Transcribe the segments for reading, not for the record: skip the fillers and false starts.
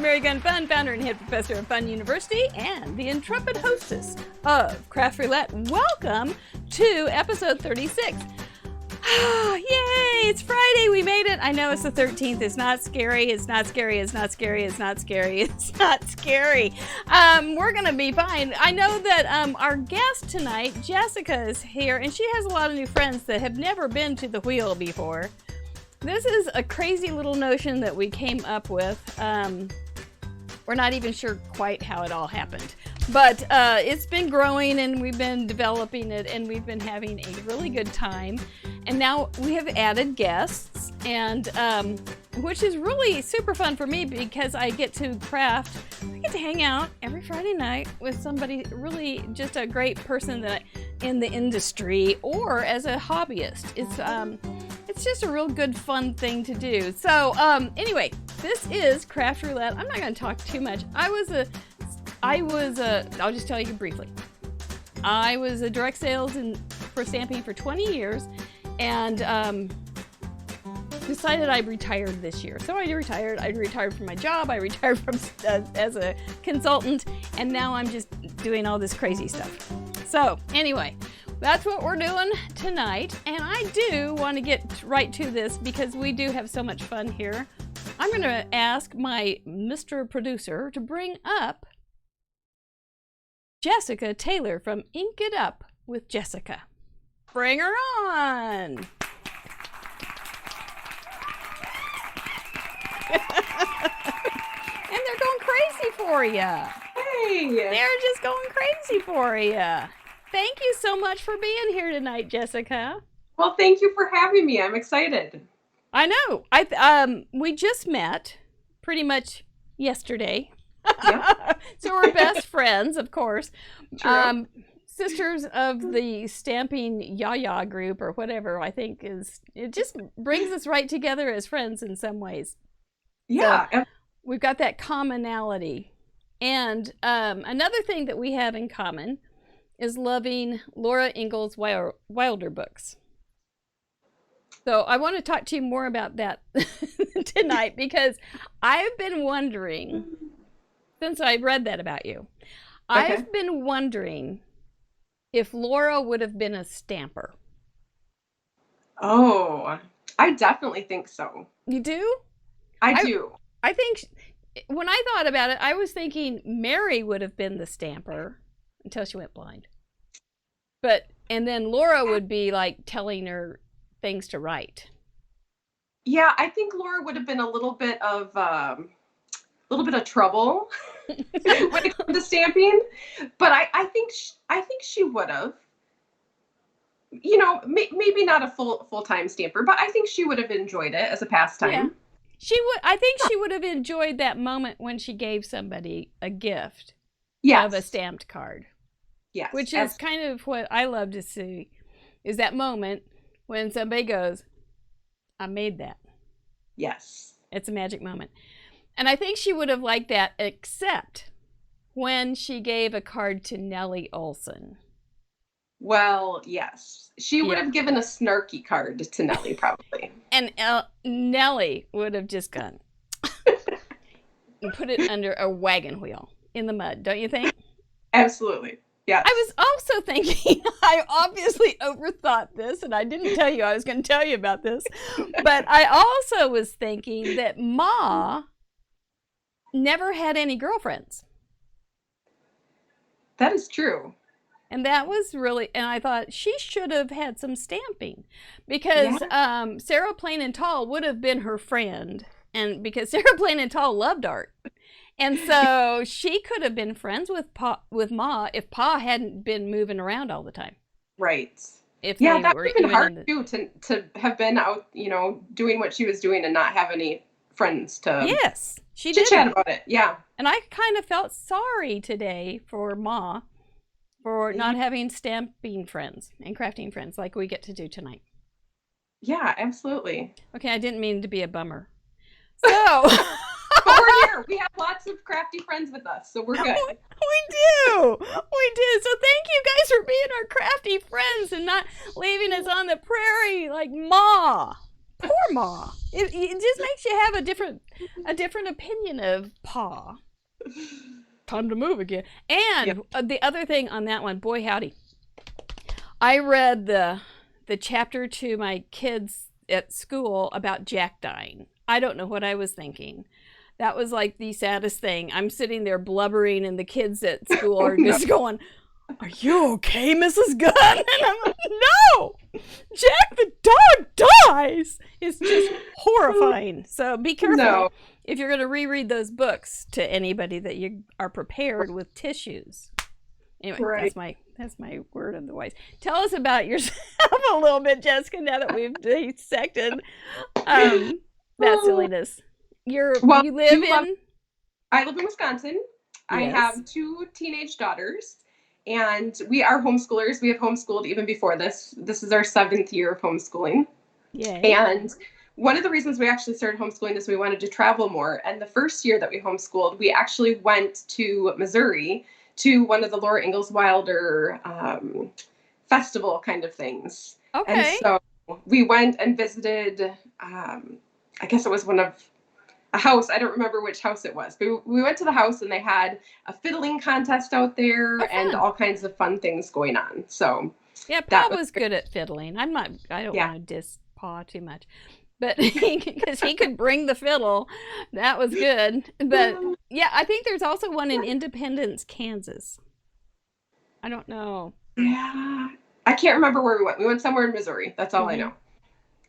Mary Gun Fun, founder and head professor of Fun University, and the intrepid hostess of Craft Roulette. Welcome to episode 36. Yay! It's Friday. We made it. I know it's the 13th. It's not scary. It's not scary. It's not scary. It's not scary. It's not scary. We're going to be fine. I know that our guest tonight, Jessica, is here, and she has a lot of new friends that have never been to the wheel before. This is a crazy little notion that we came up with. We're not even sure quite how it all happened. But it's been growing, and we've been developing it, and we've been having a really good time. And now we have added guests, and which is really super fun for me because I get to hang out every Friday night with somebody really just a great person that in the industry or as a hobbyist. It's just a real good fun thing to do. So anyway, this is Craft Roulette. I'm not going to talk too much. I'll just tell you briefly. I was a direct sales for stamping for 20 years and decided I'd retired this year. So I retired. I retired from my job. I retired from as a consultant, and now I'm just doing all this crazy stuff. So anyway, that's what we're doing tonight, and I do want to get right to this because we do have so much fun here. I'm going to ask my Mr. Producer to bring up Jessica Taylor from Ink It Up with Jessica. Bring her on! And they're going crazy for you. Hey! They're just going crazy for you. Thank you so much for being here tonight, Jessica. Well, thank you for having me. I'm excited. I know. We just met pretty much yesterday. Yeah. So we're best friends, of course. True. Sisters of the Stamping Yaya group or whatever, I think it just brings us right together as friends in some ways. Yeah. So we've got that commonality. And another thing that we have in common is loving Laura Ingalls Wilder books. So I want to talk to you more about that tonight because I've been wondering, since I read that about you, Okay. I've been wondering if Laura would have been a stamper. Oh, I definitely think so. You do? I do. I think when I thought about it, I was thinking Mary would have been the stamper until she went blind. And then Laura would be like telling her things to write. Yeah, I think Laura would have been a little bit of trouble when it comes to stamping, but I think she would have. You know, maybe not a full-time stamper, but I think she would have enjoyed it as a pastime. Yeah. She would. I think she would have enjoyed that moment when she gave somebody a gift of a stamped card. Yes. Which is kind of what I love to see, is that moment when somebody goes, I made that. Yes. It's a magic moment. And I think she would have liked that, except when she gave a card to Nellie Olson. Well, yes. She would have given a snarky card to Nellie, probably. And Nellie would have just gone and put it under a wagon wheel in the mud, don't you think? Absolutely. Yes. I was also thinking, I obviously overthought this, and I didn't tell you I was going to tell you about this, but I also was thinking that Ma never had any girlfriends. That is true. And that was really, and I thought she should have had some stamping because Sarah Plain and Tall would have been her friend, and because Sarah Plain and Tall loved art. And so she could have been friends with Ma if Pa hadn't been moving around all the time. Right. If that would have been hard too, to have been out, doing what she was doing and not have any friends to she did chat about it. Yeah. And I kind of felt sorry today for Ma for not having stamping friends and crafting friends like we get to do tonight. Yeah, absolutely. Okay, I didn't mean to be a bummer. So... But we're here. We have lots of crafty friends with us, so we're good. We do. So thank you guys for being our crafty friends and not leaving us on the prairie like Ma. Poor Ma. It just makes you have a different opinion of Pa. Time to move again. And the other thing on that one, boy howdy, I read the chapter to my kids at school about Jack dying. I don't know what I was thinking. That was like the saddest thing. I'm sitting there blubbering, and the kids at school are just going, "Are you okay, Mrs. Gunn?" And I'm like, "No! Jack the dog dies!" It's just horrifying. So be careful if you're going to reread those books to anybody, that you are prepared with tissues. Anyway, that's my word of the wise. Tell us about yourself a little bit, Jessica, now that we've dissected that silliness. I live in Wisconsin. Yes. I have 2 teenage daughters, and we are homeschoolers. We have homeschooled even before this. This is our 7th year of homeschooling. Yay. And one of the reasons we actually started homeschooling is we wanted to travel more. And the first year that we homeschooled, we actually went to Missouri to one of the Laura Ingalls Wilder festival kind of things. Okay. And so we went and visited, I guess it was a house. I don't remember which house it was, but we went to the house, and they had a fiddling contest out there and all kinds of fun things going on. So yeah, Pa was good at fiddling. I don't want to diss Pa too much, but because he could bring the fiddle, that was good. But yeah, I think there's also one in Independence, Kansas. I don't know. Yeah, I can't remember where we went. We went somewhere in Missouri. That's all I know.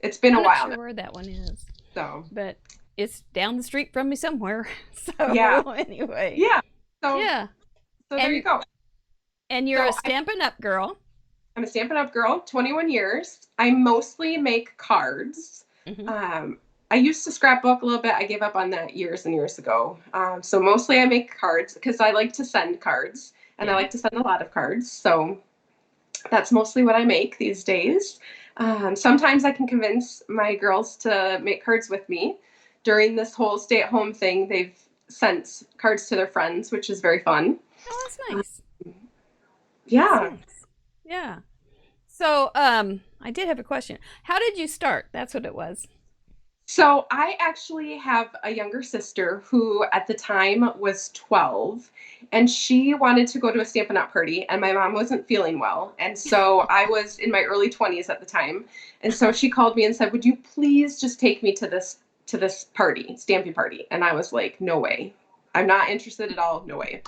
It's been a while. I'm not sure where that one is. So, but it's down the street from me somewhere. So anyway. Yeah. So there you go. And you're a Stampin' Up! Girl. I'm a Stampin' Up! Girl, 21 years. I mostly make cards. Mm-hmm. I used to scrapbook a little bit. I gave up on that years and years ago. So mostly I make cards because I like to send cards, and I like to send a lot of cards. So that's mostly what I make these days. Sometimes I can convince my girls to make cards with me. During this whole stay-at-home thing, they've sent cards to their friends, which is very fun. Oh, that's nice. Yeah. That's nice. Yeah. So, I did have a question. How did you start? That's what it was. So I actually have a younger sister who at the time was 12, and she wanted to go to a Stampin' Up! Party, and my mom wasn't feeling well. And so I was in my early 20s at the time. And so she called me and said, "Would you please just take me to this party, stamping party?" And I was like, "No way. I'm not interested at all. No way."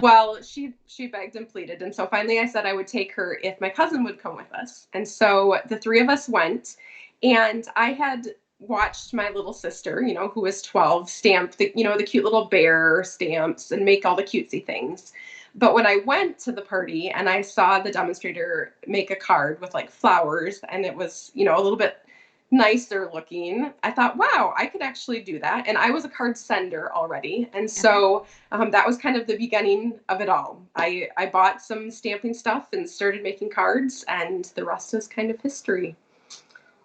Well, she begged and pleaded. And so finally I said I would take her if my cousin would come with us. And so the 3 of us went, and I had watched my little sister, who was 12, stamp the cute little bear stamps and make all the cutesy things. But when I went to the party and I saw the demonstrator make a card with like flowers, and it was, a little bit nicer looking, I thought, wow, I could actually do that. And I was a card sender already. And so that was kind of the beginning of it all. I bought some stamping stuff and started making cards, and the rest is kind of history.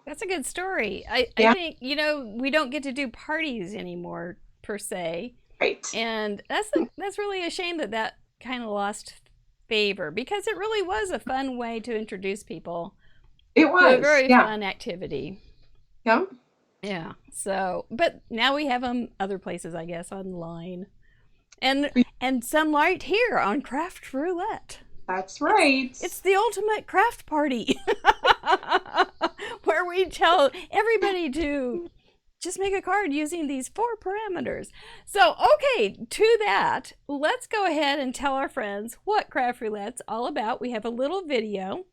That's a good story. I think, we don't get to do parties anymore per se. Right. And that's really a shame that kind of lost favor, because it really was a fun way to introduce people. It was to a very fun activity. Yeah. Yeah. So, but now we have them other places, I guess, online, and some right here on Craft Roulette. That's right. It's the ultimate craft party where we tell everybody to just make a card using these 4 parameters. So, okay, to that, let's go ahead and tell our friends what Craft Roulette's all about. We have a little video.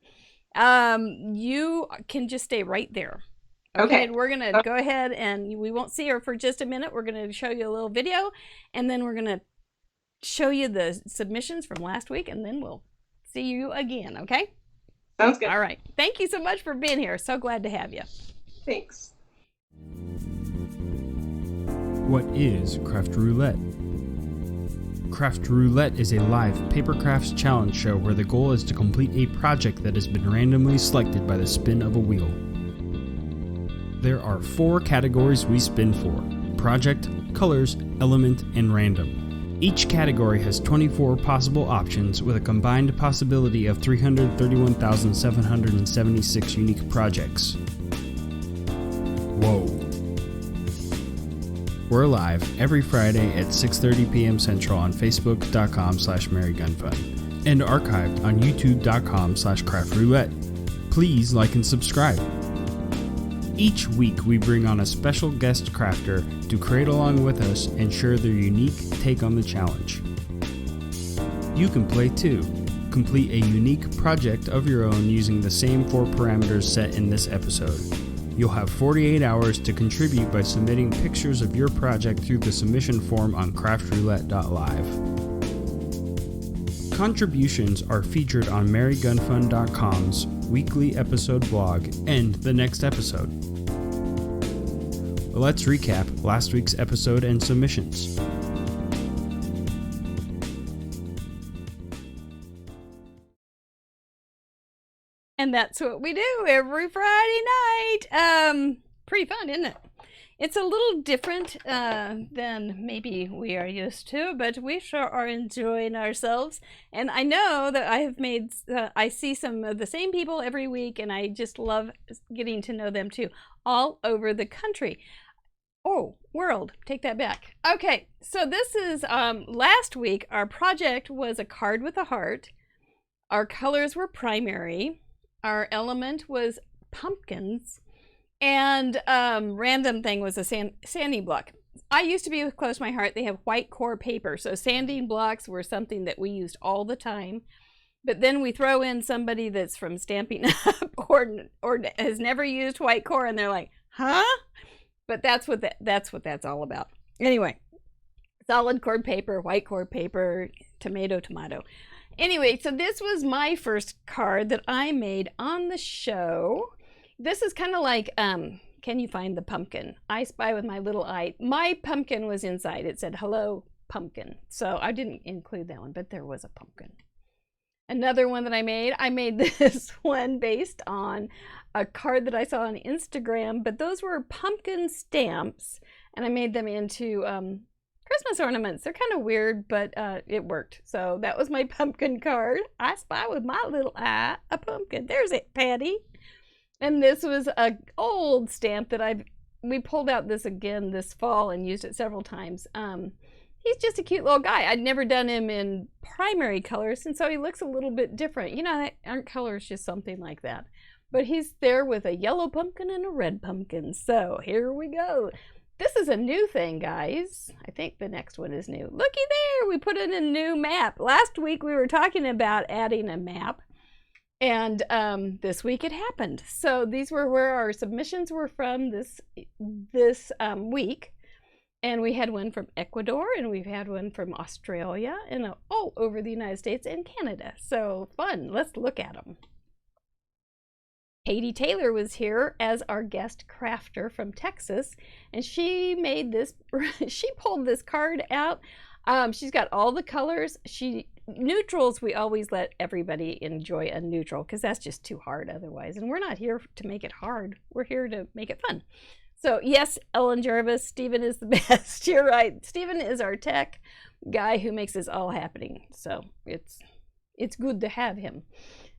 You can just stay right there. Okay. And we're going to go ahead, and we won't see her for just a minute. We're going to show you a little video, and then we're going to show you the submissions from last week, and then we'll see you again, okay? Sounds good. All right. Thank you so much for being here. So glad to have you. Thanks. What is Craft Roulette? Craft Roulette is a live paper crafts challenge show where the goal is to complete a project that has been randomly selected by the spin of a wheel. There are 4 categories we spin for: project, colors, element, and random. Each category has 24 possible options with a combined possibility of 331,776 unique projects. Whoa. We're live every Friday at 6:30 p.m. Central on Facebook.com/MaryGunFun and archived on YouTube.com/CraftRoulette. Please like and subscribe. Each week we bring on a special guest crafter to create along with us and share their unique take on the challenge. You can play too. Complete a unique project of your own using the same 4 parameters set in this episode. You'll have 48 hours to contribute by submitting pictures of your project through the submission form on craftroulette.live. Contributions are featured on MaryGunFun.com's weekly episode blog and the next episode. Let's recap last week's episode and submissions. And that's what we do every Friday night. Pretty fun, isn't it? It's a little different than maybe we are used to, but we sure are enjoying ourselves. And I know that I have made, I see some of the same people every week, and I just love getting to know them too, all over the country. Oh, world, take that back. Okay, so this is, last week, our project was a card with a heart. Our colors were primary. Our element was pumpkins, and random thing was a sanding block. I used to be with Close My Heart. They have white core paper, so sanding blocks were something that we used all the time. But then we throw in somebody that's from Stampin' Up! or has never used white core, and they're like, huh? But that's what that's all about. Anyway, solid core paper, white core paper, tomato. Anyway, so this was my first card that I made on the show. This is kind of like, can you find the pumpkin? I spy with my little eye. My pumpkin was inside. It said, hello, pumpkin. So I didn't include that one, but there was a pumpkin. Another one that I made this one based on a card that I saw on Instagram, but those were pumpkin stamps, and I made them into Christmas ornaments. They're kind of weird, but it worked. So that was my pumpkin card. I spy with my little eye a pumpkin. There's it, Patty. And this was a old stamp that we pulled out this again this fall and used it several times. He's just a cute little guy. I'd never done him in primary colors, and so he looks a little bit different. You know, aren't colors just something like that? But he's there with a yellow pumpkin and a red pumpkin. So here we go. This is a new thing, guys. I think the next one is new. Looky there, we put in a new map. Last week we were talking about adding a map, and this week it happened. So these were where our submissions were from this week. And we had one from Ecuador, and we've had one from Australia, and all over the United States and Canada. So fun. Let's look at them. Katie Taylor was here as our guest crafter from Texas, and she made this, she pulled this card out. She's got all the colors. Neutrals, we always let everybody enjoy a neutral, because that's just too hard otherwise. And we're not here to make it hard. We're here to make it fun. So yes, Ellen Jarvis, Stephen is the best. You're right. Stephen is our tech guy who makes this all happening. So it's good to have him.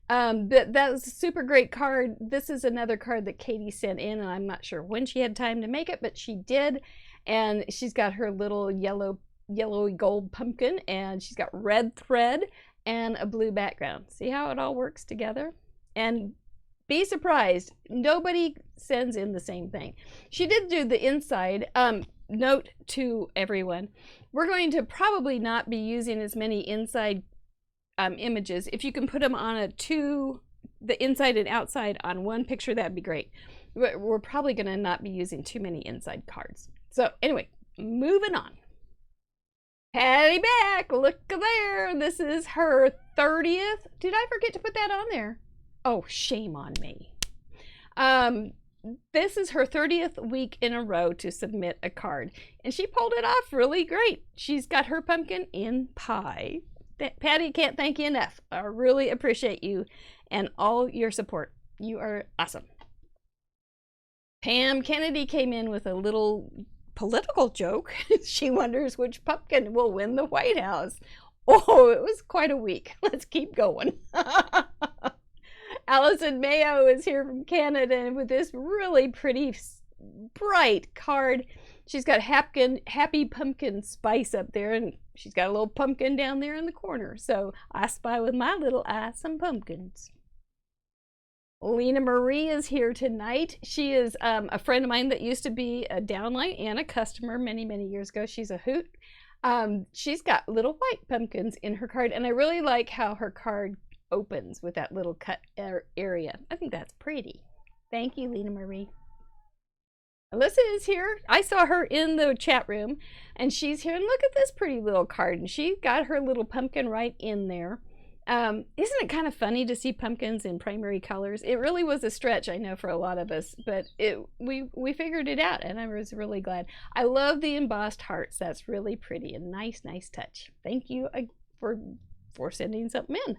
But that was a super great card. This is another card that Katie sent in, and I'm not sure when she had time to make it, but she did. And she's got her little yellowy gold pumpkin, and she's got red thread and a blue background. See how it all works together? And be surprised, nobody sends in the same thing. She did do the inside. Note to everyone, we're going to probably not be using as many inside images. If you can put them on the inside and outside on one picture, that'd be great. We're probably going to not be using too many inside cards. So anyway, moving on. Patty back, look there. This is her 30th. Did I forget to put that on there? Oh, shame on me. This is her 30th week in a row to submit a card, and she pulled it off really great. She's got her pumpkin in pie. Patty, can't thank you enough. I really appreciate you and all your support. You are awesome. Pam Kennedy came in with a little political joke. She wonders which pumpkin will win the White House. Oh, it was quite a week. Let's keep going. Allison Mayo is here from Canada with this really pretty bright card. She's got happy pumpkin spice up there, and she's got a little pumpkin down there in the corner. So I spy with my little eye some pumpkins. Lena Marie is here tonight. She is a friend of mine that used to be a downline and a customer many, many years ago. She's a hoot. She's got little white pumpkins in her card, and I really like how her card opens with that little cut area. I think that's pretty. Thank you, Lena Marie. Alyssa is here. I saw her in the chat room, and she's here. And look at this pretty little card, and she got her little pumpkin right in there. Isn't it kind of funny to see pumpkins in primary colors? It really was a stretch, I know, for a lot of us, but we figured it out, and I was really glad. I love the embossed hearts. That's really pretty. A nice touch. Thank you for sending something in.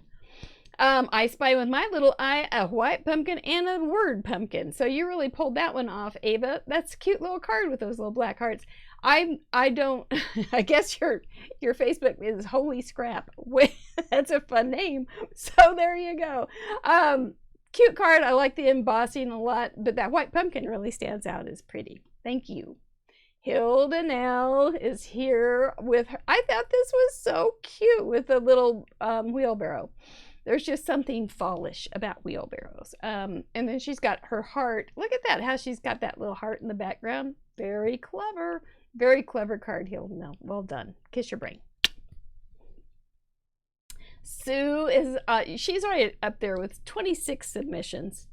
I spy with my little eye a white pumpkin and a word pumpkin. So you really pulled that one off, Ava. That's a cute little card with those little black hearts. I don't, I guess your Facebook is Holy Scrap. That's a fun name. So there you go. Cute card. I like the embossing a lot, but that white pumpkin really stands out as pretty. Thank you. Hilda Nell is here with her. I thought this was so cute with the little wheelbarrow. There's just something fallish about wheelbarrows. And then she's got her heart. Look at that, how she's got that little heart in the background. Very clever. Very clever card, Hilda Nell. Well done. Kiss your brain. Sue is, she's already up there with 26 submissions.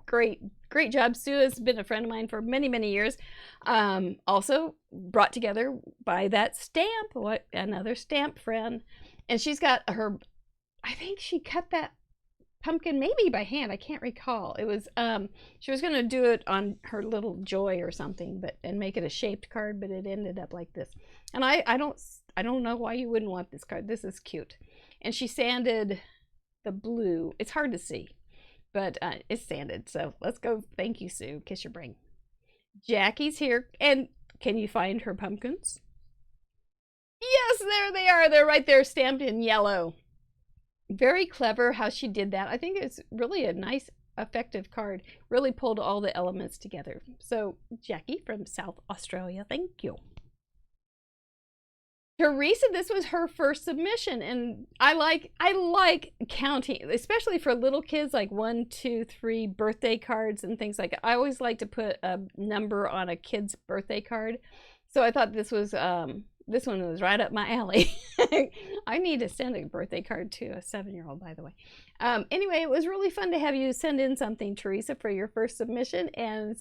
Great job. Sue has been a friend of mine for many, many years. Also brought together by that stamp, another stamp friend. And she's got her, I think she cut that pumpkin maybe by hand. I can't recall. It was, she was going to do it on her little joy or something, and make it a shaped card, but it ended up like this. And I don't know why you wouldn't want this card. This is cute. And she sanded the blue. It's hard to see, but it's sanded. So let's go. Thank you, Sue. Kiss your brain. Jackie's here. And can you find her pumpkins? Yes, there they are. They're right there stamped in yellow. Very clever how she did that. I think it's really a nice, effective card. Really pulled all the elements together. So Jackie from South Australia, thank you. Teresa, this was her first submission, and I like counting, especially for little kids, like 1, 2, 3 birthday cards and things like that. I always like to put a number on a kid's birthday card. So I thought this one was right up my alley. I need to send a birthday card to a 7-year-old, by the way. Anyway, it was really fun to have you send in something, Teresa, for your first submission, and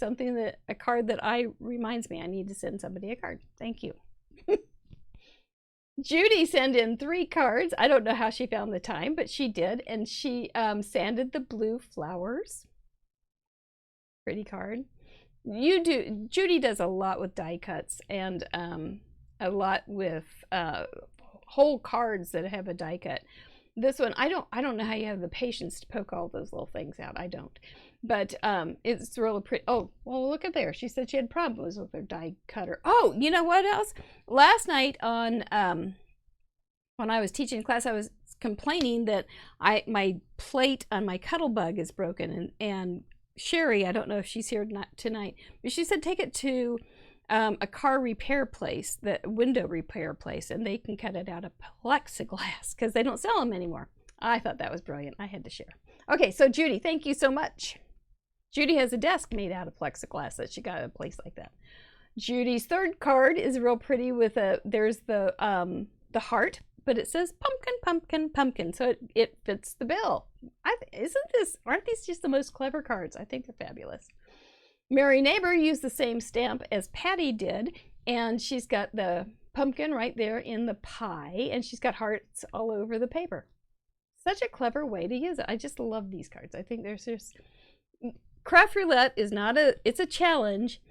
a card that reminds me I need to send somebody a card. Thank you. Judy sent in 3 cards. I don't know how she found the time, but she did, and she sanded the blue flowers. Pretty card. Judy does a lot with die cuts, and a lot with whole cards that have a die cut. This one, I don't know how you have the patience to poke all those little things out. I don't. But it's really pretty. Oh, well, look at there. She said she had problems with her die cutter. Oh, you know what else? Last night on when I was teaching class, I was complaining that my plate on my Cuttlebug is broken, and Sherry, I don't know if she's here tonight, but she said take it to a car repair place, the window repair place, and they can cut it out of plexiglass because they don't sell them anymore. I thought that was brilliant. I had to share. Okay, so Judy, thank you so much. Judy has a desk made out of plexiglass that she got at a place like that. Judy's third card is real pretty with there's the heart, but it says pumpkin, pumpkin, pumpkin, so it fits the bill. Aren't these just the most clever cards? I think they're fabulous. Mary Neighbor used the same stamp as Patty did, and she's got the pumpkin right there in the pie, and she's got hearts all over the paper. Such a clever way to use it. I just love these cards. I think there's just... Craft Roulette is it's a challenge.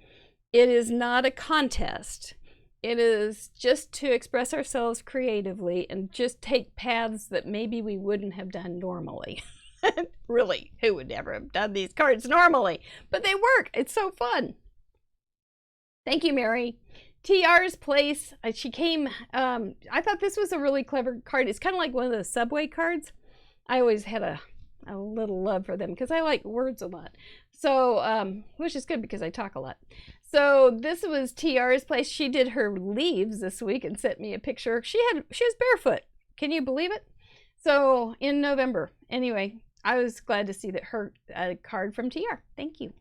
It is not a contest. It is just to express ourselves creatively and just take paths that maybe we wouldn't have done normally. Really, who would ever have done these cards normally? But they work. It's so fun. Thank you, Mary. TR's Place. She came. I thought this was a really clever card. It's kind of like one of those Subway cards. I always had a little love for them because I like words a lot. So, which is good because I talk a lot. So this was Tiara's place. She did her leaves this week and sent me a picture. She was barefoot. Can you believe it? So in November. Anyway, I was glad to see that her card from TR. Thank you.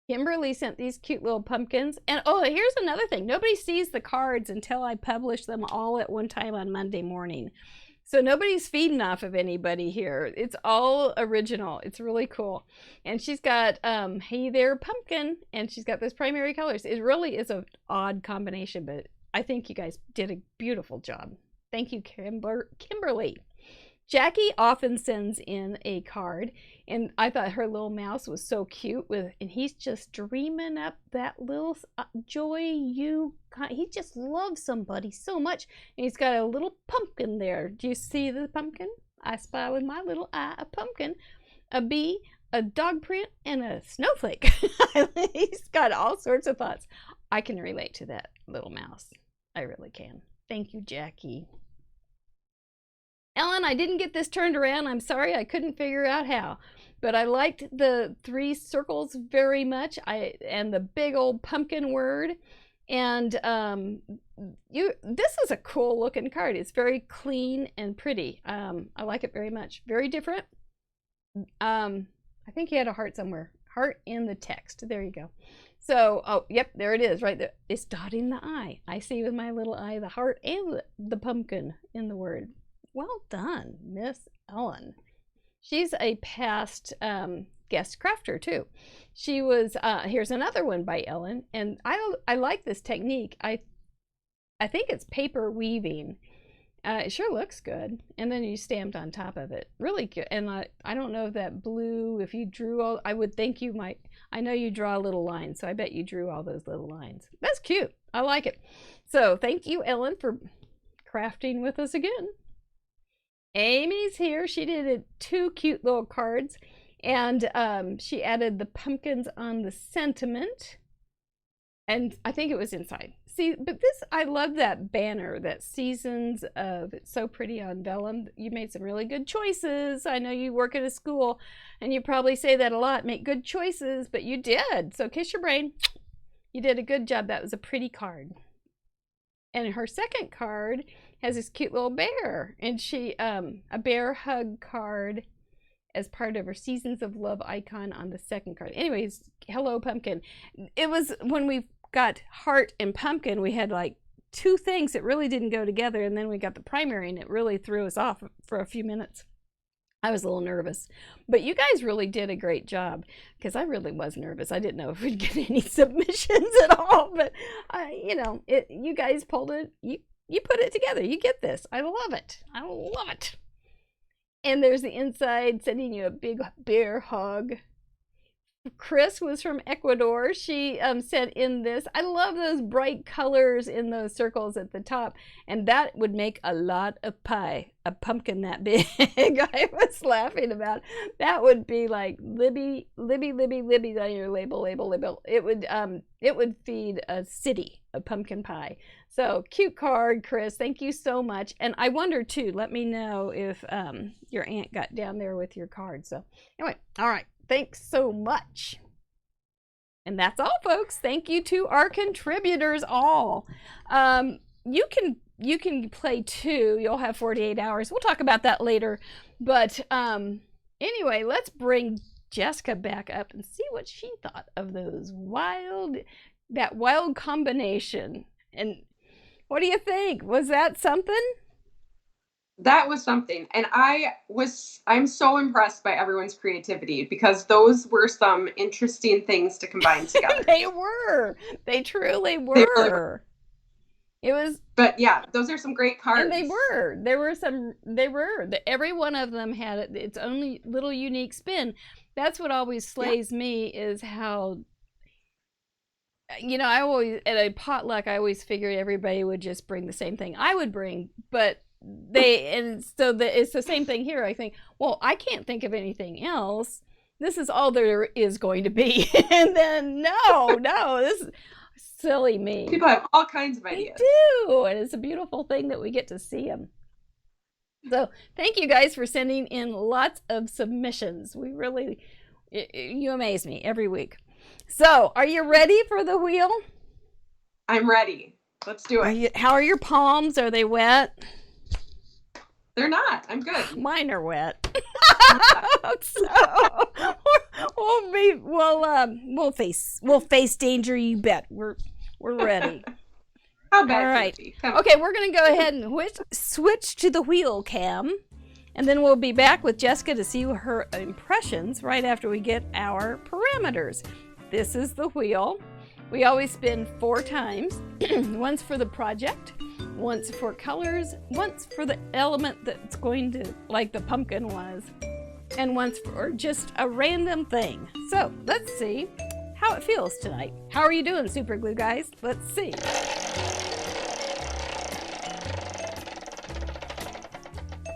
Kimberly sent these cute little pumpkins. And oh, here's another thing. Nobody sees the cards until I publish them all at one time on Monday morning. So nobody's feeding off of anybody here. It's all original. It's really cool. And she's got Hey There Pumpkin, and she's got those primary colors. It really is an odd combination, but I think you guys did a beautiful job. Thank you, Kimberly. Jackie often sends in a card, and I thought her little mouse was so cute and he's just dreaming up that little joy he just loves somebody so much, and he's got a little pumpkin there. Do you see the pumpkin? I spy with my little eye a pumpkin, a bee, a dog print, and a snowflake. He's got all sorts of thoughts. I can relate to that little mouse. I really can. Thank you, Jackie. Ellen, I didn't get this turned around. I'm sorry, I couldn't figure out how. But I liked the 3 circles very much. And the big old pumpkin word. And this is a cool looking card. It's very clean and pretty. I like it very much. Very different. I think he had a heart somewhere. Heart in the text. There you go. So, oh, yep, there it is right there. It's dotting the I. I see with my little eye the heart and the pumpkin in the word. Well done, Miss Ellen. She's a past guest crafter too. She was here's another one by Ellen, and I like this technique. I think it's paper weaving. It sure looks good, and then you stamped on top of it. Really good. And I don't know if that blue, if you drew all, I would think you might. I know you draw little lines, so I bet you drew all those little lines. That's cute. I like it. So thank you, Ellen, for crafting with us again. Amy's here. She did 2 cute little cards, and she added the pumpkins on the sentiment, and I think it was inside. See, but this, I love that banner, that Seasons of, it's so pretty on vellum. You made some really good choices. I know you work at a school, and you probably say that a lot, make good choices, but you did. So kiss your brain. You did a good job. That was a pretty card. And her second card has this cute little bear, and she a bear hug card as part of her Seasons of Love icon on the second card. Anyways, hello pumpkin. It was when we got heart and pumpkin, we had like 2 things that really didn't go together, and then we got the primary, and it really threw us off for a few minutes. I was a little nervous, but you guys really did a great job, because I really was nervous. I didn't know if we'd get any submissions at all, but you know, you guys pulled it. You put it together. You get this. I love it. I love it. And there's the inside sending you a big bear hug. Chris was from Ecuador. She sent in this. I love those bright colors in those circles at the top, and that would make a lot of pie. A pumpkin that big. I was laughing about. That would be like Libby on your label. It would feed a city of pumpkin pie. So cute card, Chris. Thank you so much. And I wonder too. Let me know if your aunt got down there with your card. So anyway, all right. Thanks so much. And that's all, folks. Thank you to our contributors all. You can play too. You'll have 48 hours. We'll talk about that later. But anyway, let's bring Jessica back up and see what she thought of that wild combination. And what do you think? Was that something? That was something. And I'm so impressed by everyone's creativity, because those were some interesting things to combine together. They were. They truly were. It was. But yeah, those are some great cards. And they were. Every one of them had its own little unique spin. That's what always slays me, is how, you know, I always, at a potluck, I always figured everybody would just bring the same thing I would bring, but it's the same thing here. I think, well, I can't think of anything else. This is all there is going to be. And then no, this is silly me. People have all kinds of ideas. They do, and it's a beautiful thing that we get to see them. So thank you guys for sending in lots of submissions. We really, you amaze me every week. So are you ready for the wheel? I'm ready. Let's do it. How are your palms? Are they wet? They're not. I'm good. Mine are wet. So we'll face danger. You bet. We're ready. How bad All right. can it be? Okay, we're gonna go ahead and switch to the wheel cam, and then we'll be back with Jessica to see her impressions right after we get our parameters. This is the wheel. We always spin 4 times. Once for the project, once for colors, once for the element that's going to, like the pumpkin was, and once for just a random thing. So let's see how it feels tonight. How are you doing, Super Glue guys? Let's see.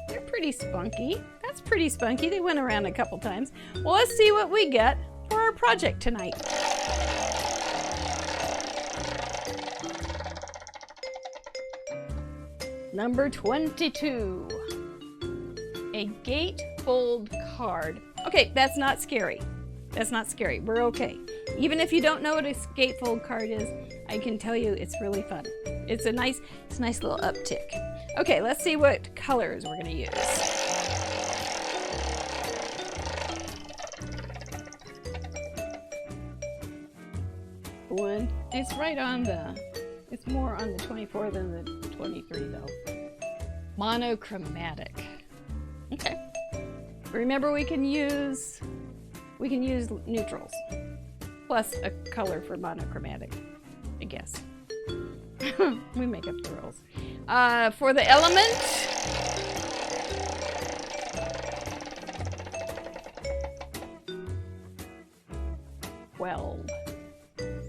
They're pretty spunky. That's pretty spunky. They went around a couple times. Well, let's see what we get for our project tonight. Number 22, a gatefold card. Okay, that's not scary. That's not scary. We're okay. Even if you don't know what a gatefold card is, I can tell you it's really fun. It's a nice little uptick. Okay, let's see what colors we're gonna use. One, it's right on the, it's more on the 24 than the 23 though. Monochromatic. Okay. Remember we can use neutrals plus a color for monochromatic, I guess. We make up the rules. For the element,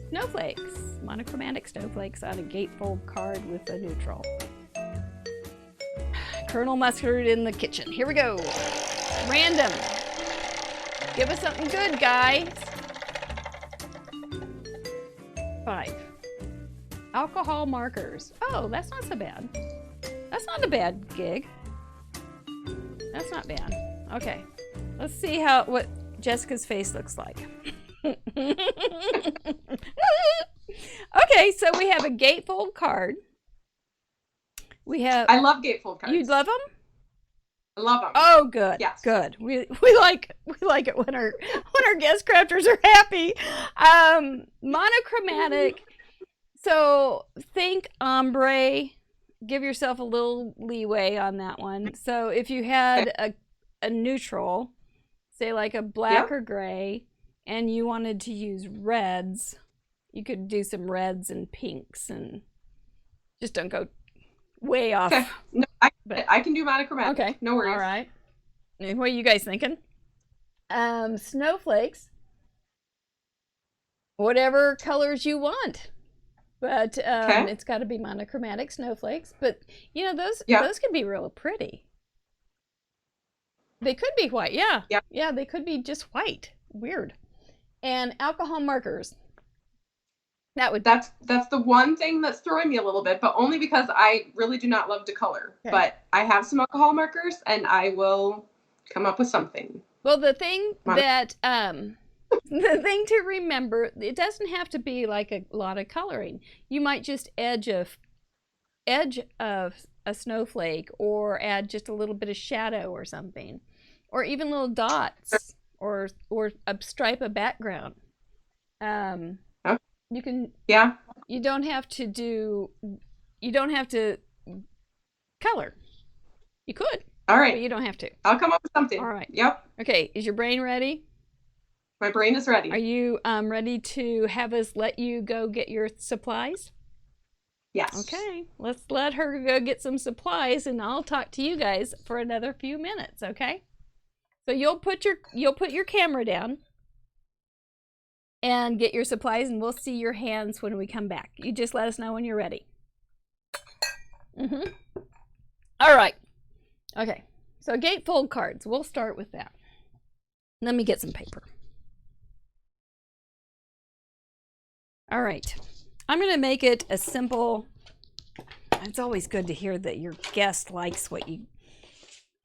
snowflakes. Monochromatic snowflakes on a gatefold card with a neutral. Colonel Mustard in the kitchen. Here we go. Random. Give us something good, guys. 5. Alcohol markers. Oh, that's not so bad. That's not a bad gig. That's not bad. Okay. Let's see what Jessica's face looks like. Okay, so we have a gatefold card. I love gatefold cards. You love them? I love them. Oh, good. Yes. Good. We like it when our guest crafters are happy. Monochromatic. So think ombre. Give yourself a little leeway on that one. So if you had a neutral, say like a black or gray, and you wanted to use reds, you could do some reds and pinks, and just don't go way off. Okay. No, I can do monochromatic. Okay. No worries. All right. What are you guys thinking? Snowflakes. Whatever colors you want. But it's got to be monochromatic snowflakes. But, you know, those can be real pretty. They could be white. Yeah. Yeah, they could be just white. Weird. And alcohol markers. That's the one thing that's throwing me a little bit, but only because I really do not love to color. Okay. But I have some alcohol markers, and I will come up with something. The thing to remember, it doesn't have to be like a lot of coloring. You might just edge of a snowflake, or add just a little bit of shadow or something, or even little dots, or a stripe of background. You can, you don't have to color. You could. All right. But you don't have to. I'll come up with something. All right. Yep. Okay. Is your brain ready? My brain is ready. Are you ready to have us let you go get your supplies? Yes. Okay. Let's let her go get some supplies, and I'll talk to you guys for another few minutes, okay? So you'll put your camera down and get your supplies, and we'll see your hands when we come back. You just let us know when you're ready. All right. Okay. So gatefold cards. We'll start with that. Let me get some paper. All right. I'm going to make it a simple. It's always good to hear that your guest likes what you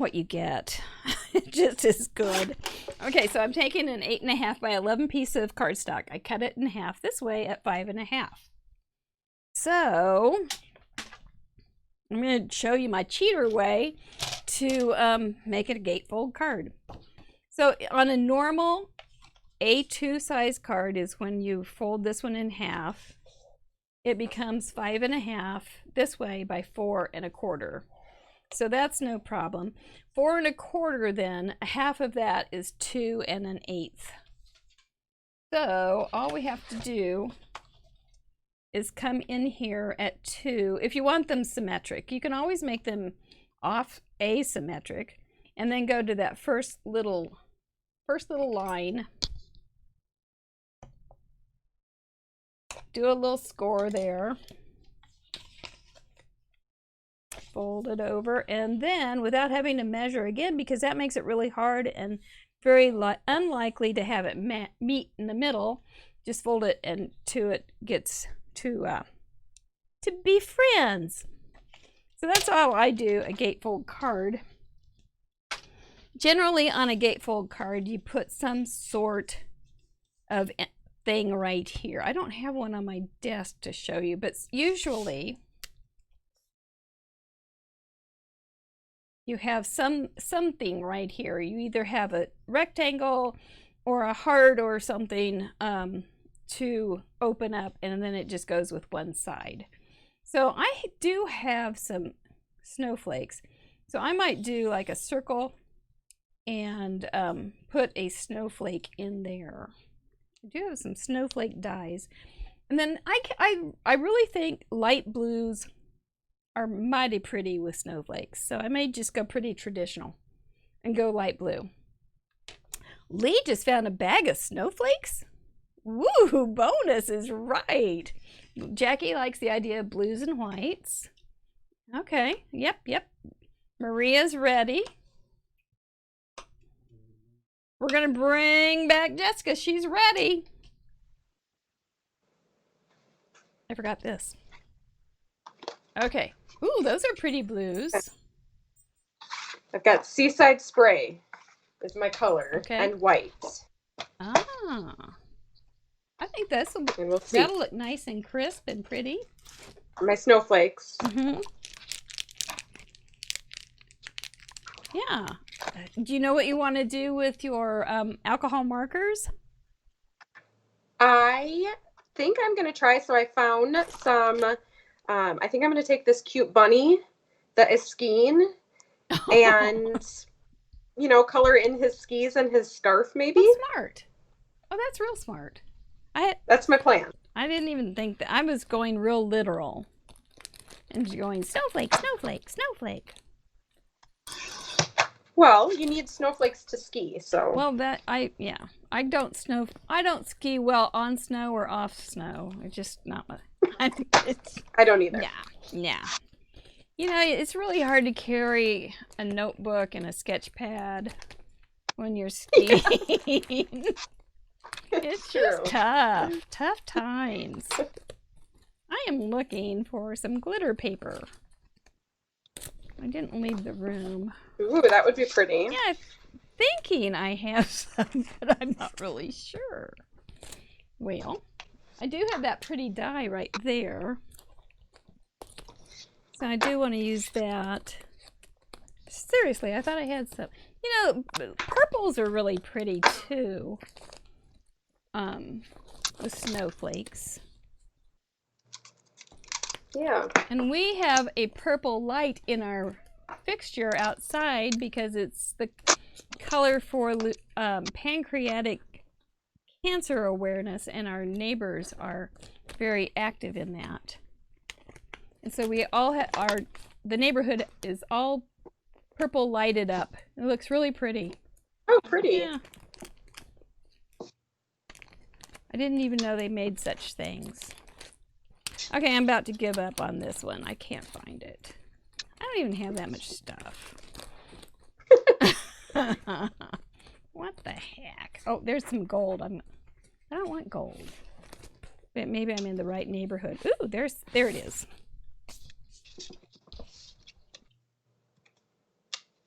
what you get. Just as good. Okay, so I'm taking an 8.5 by 11 piece of cardstock. I cut it in half this way at 5.5. So I'm going to show you my cheater way to make it a gatefold card. So on a normal A2 size card is when you fold this one in half. It becomes 5.5 this way by 4.25. So that's no problem. 4.25, then half of that is 2 1/8. So all we have to do is come in here at 2. If you want them symmetric, you can always make them off asymmetric, and then go to that first little line. Do a little score there. Fold it over, and then without having to measure again, because that makes it really hard and very unlikely to have it meet in the middle, just fold it until it gets to be friends. So that's how I do a gatefold card. Generally on a gatefold card you put some sort of thing right here. I don't have one on my desk to show you, but usually you have something right here. You either have a rectangle or a heart or something to open up, and then it just goes with one side. So I do have some snowflakes. So I might do like a circle and put a snowflake in there. I do have some snowflake dies. And then I really think light blues are mighty pretty with snowflakes, so I may just go pretty traditional and go light blue. Lee just found a bag of snowflakes. Woo, bonus is right. Jackie likes the idea of blues and whites. Okay, yep. Maria's ready. We're gonna bring back Jessica. She's ready. I forgot this. Okay. Ooh, those are pretty blues. I've got Seaside Spray is my color, okay, and white. Ah, I think that'll look nice and crisp and pretty. My snowflakes. Mm-hmm. Yeah. Do you know what you want to do with your alcohol markers? I think I'm going to try. So I found some, I think I'm going to take this cute bunny that is skiing and, you know, color in his skis and his scarf maybe. That's smart. Oh, that's real smart. That's my plan. I didn't even think that. I was going real literal and going snowflake, snowflake, snowflake. Well, you need snowflakes to ski, so. Well, I don't ski well on snow or off snow. It's just not my. I don't either. Yeah. You know, it's really hard to carry a notebook and a sketch pad when you're skiing. It's just tough times. I am looking for some glitter paper. I didn't leave the room. Ooh, that would be pretty. Yeah, I'm thinking I have some, but I'm not really sure. Well, I do have that pretty die right there. So I do want to use that. Seriously, I thought I had some. You know, purples are really pretty too. With snowflakes. Yeah. And we have a purple light in our fixture outside because it's the color for pancreatic cancer awareness, and our neighbors are very active in that. And so we all have the neighborhood is all purple lighted up. It looks really pretty. Oh, pretty. Yeah. I didn't even know they made such things. Okay, I'm about to give up on this one. I can't find it. I don't even have that much stuff. What the heck? Oh, there's some gold. I don't want gold. But maybe I'm in the right neighborhood. Ooh, there it is.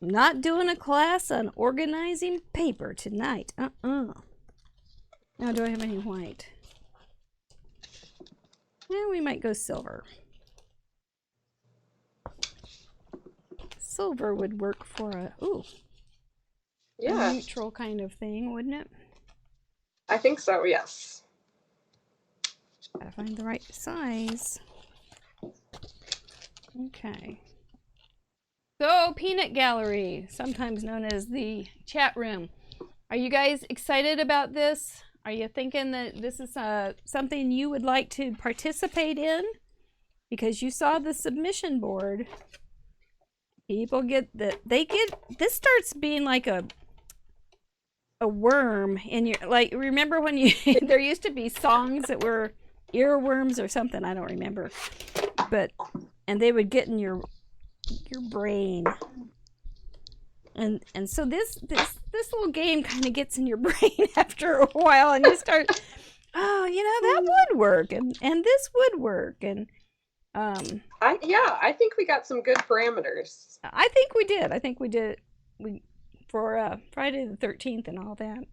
I'm not doing a class on organizing paper tonight. Now, do I have any white? Yeah, we might go silver. Silver would work for a neutral kind of thing, wouldn't it? I think so, yes. Gotta find the right size. Okay. So, Peanut Gallery, sometimes known as the chat room. Are you guys excited about this? Are you thinking that this is something you would like to participate in? Because you saw the submission board. People get this starts being like a worm in your, like, remember when you, there used to be songs that were earworms or something, I don't remember. And they would get in your brain. And so this little game kind of gets in your brain after a while, and you start, oh, that would work, and this would work, and I think we got some good parameters. I think we did. We for Friday the 13th and all that.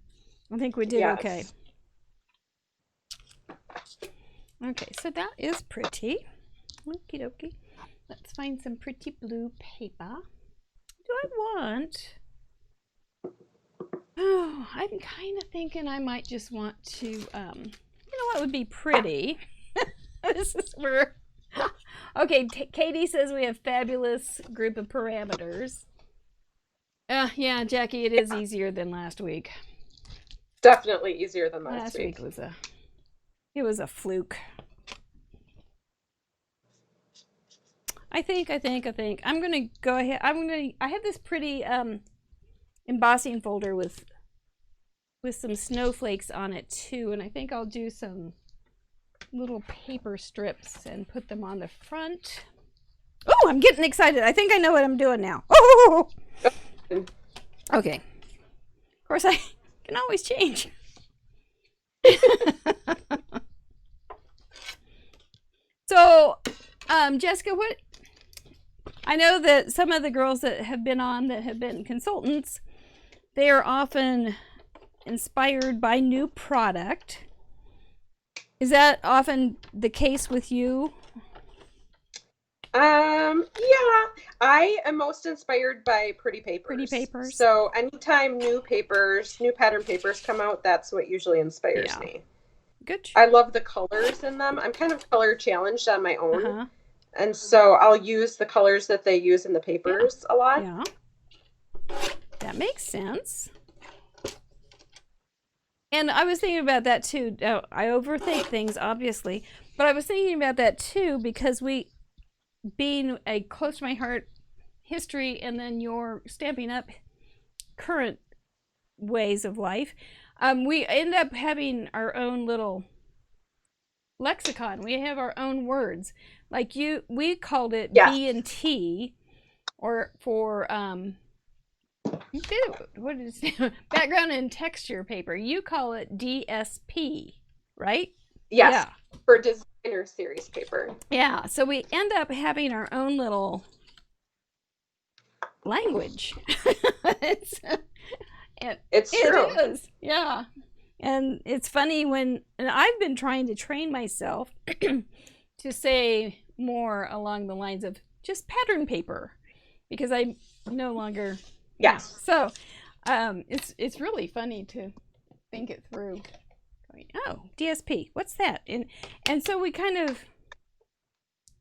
I think we did okay. Okay, so that is pretty. Okie dokie. Let's find some pretty blue paper. Do I want? Oh, I'm kind of thinking I might just want to, you know what would be pretty? This is where, okay, Katie says we have fabulous group of parameters. Yeah, Jackie, it is easier than last week. Definitely easier than last week. It was a fluke. I think I'm gonna go ahead. I have this pretty embossing folder with some snowflakes on it too, and I think I'll do some little paper strips and put them on the front. Oh, I'm getting excited. I think I know what I'm doing now. Oh, okay. Of course, I can always change. So, Jessica, what? I know that some of the girls that have been on, that have been consultants, they are often inspired by new product. Is that often the case with you? Yeah, I am most inspired by pretty papers. Pretty papers. So anytime new pattern papers come out, that's what usually inspires me. Good. I love the colors in them. I'm kind of color challenged on my own. And so I'll use the colors that they use in the papers a lot. Yeah. That makes sense. And I was thinking about that too. I overthink things, obviously, but I was thinking about that too because being a close to my heart history, and then your Stampin' Up! Current ways of life, we end up having our own little lexicon. We have our own words. Like we called it B&T, or for what is it? Background and texture paper. You call it DSP, right? Yes. Yeah. For designer series paper. Yeah. So we end up having our own little language. It's true. It is. Yeah. And it's funny and I've been trying to train myself to say more along the lines of just pattern paper, because I no longer. Yes. So, it's really funny to think it through. Going, oh, DSP, what's that? And so we kind of.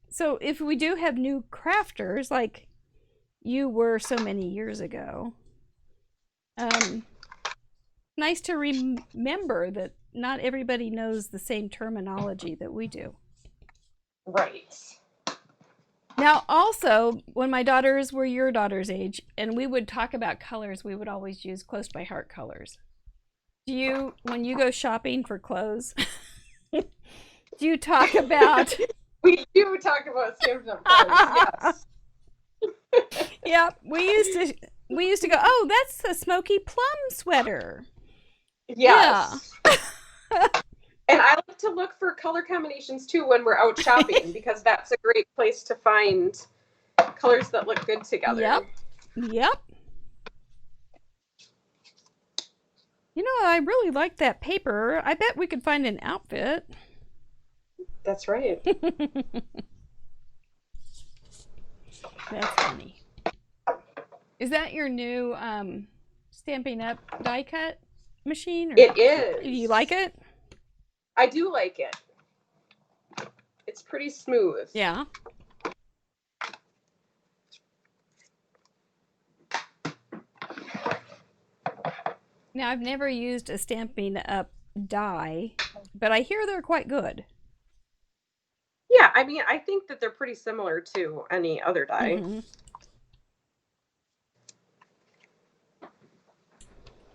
So if we do have new crafters like you were so many years ago, nice to remember that not everybody knows the same terminology that we do. Right. Now, also, when my daughters were your daughter's age, and we would talk about colors, we would always use close by heart colors. When you go shopping for clothes, do you talk about... We do talk about Stampin' Up! Colors, yes. Yeah, we used to go, oh, that's a smoky plum sweater. Yes. Yeah. And I like to look for color combinations too when we're out shopping, because that's a great place to find colors that look good together. Yep. You know, I really like that paper. I bet we could find an outfit. That's right. That's funny. Is that your new Stampin' Up die cut machine? Or It is. do you like it? I do like it. It's pretty smooth. Yeah. Now, I've never used a Stampin' Up die, but I hear they're quite good. Yeah, I mean, I think that they're pretty similar to any other die. Mm-hmm.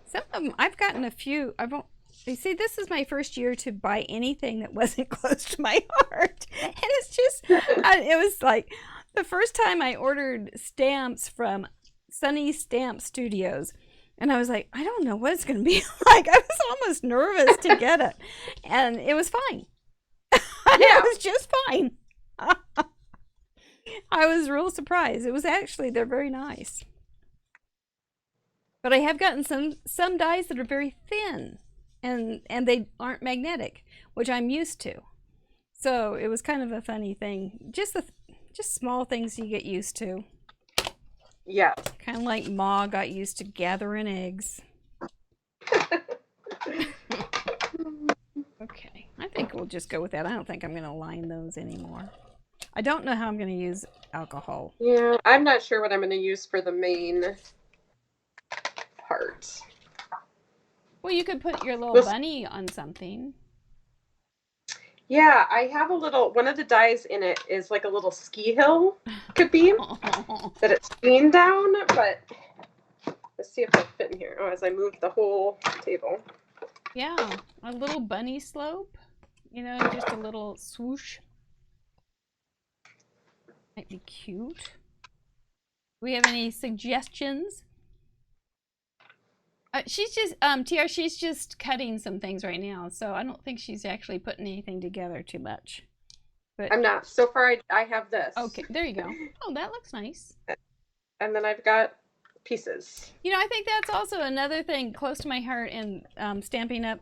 Some of them, I've gotten a few. You see, this is my first year to buy anything that wasn't close to my heart. And it's just, it was like the first time I ordered stamps from Sunny Stamp Studios. And I was like, I don't know what it's going to be like. I was almost nervous to get it. And it was fine. Yeah. It was just fine. I was real surprised. It was actually, they're very nice. But I have gotten some dies that are very thin. And they aren't magnetic, which I'm used to. So it was kind of a funny thing. Just small things you get used to. Yeah. Kind of like Ma got used to gathering eggs. Okay, I think we'll just go with that. I don't think I'm going to line those anymore. I don't know how I'm going to use alcohol. Yeah, I'm not sure what I'm going to use for the main part. Well, you could put your little bunny on something. Yeah, I have one of the dies in it is like a little ski hill, could be, that it's skiing down, but let's see if it'll fit in here. Oh, as I move the whole table. Yeah, a little bunny slope, you know, just a little swoosh. Might be cute. Do we have any suggestions? She's just, TR, she's just cutting some things right now, so I don't think she's actually putting anything together too much. But I'm not. So far, I have this. okay, there you go. Oh, that looks nice. And then I've got pieces. You know, I think that's also another thing close to my heart in Stampin' Up.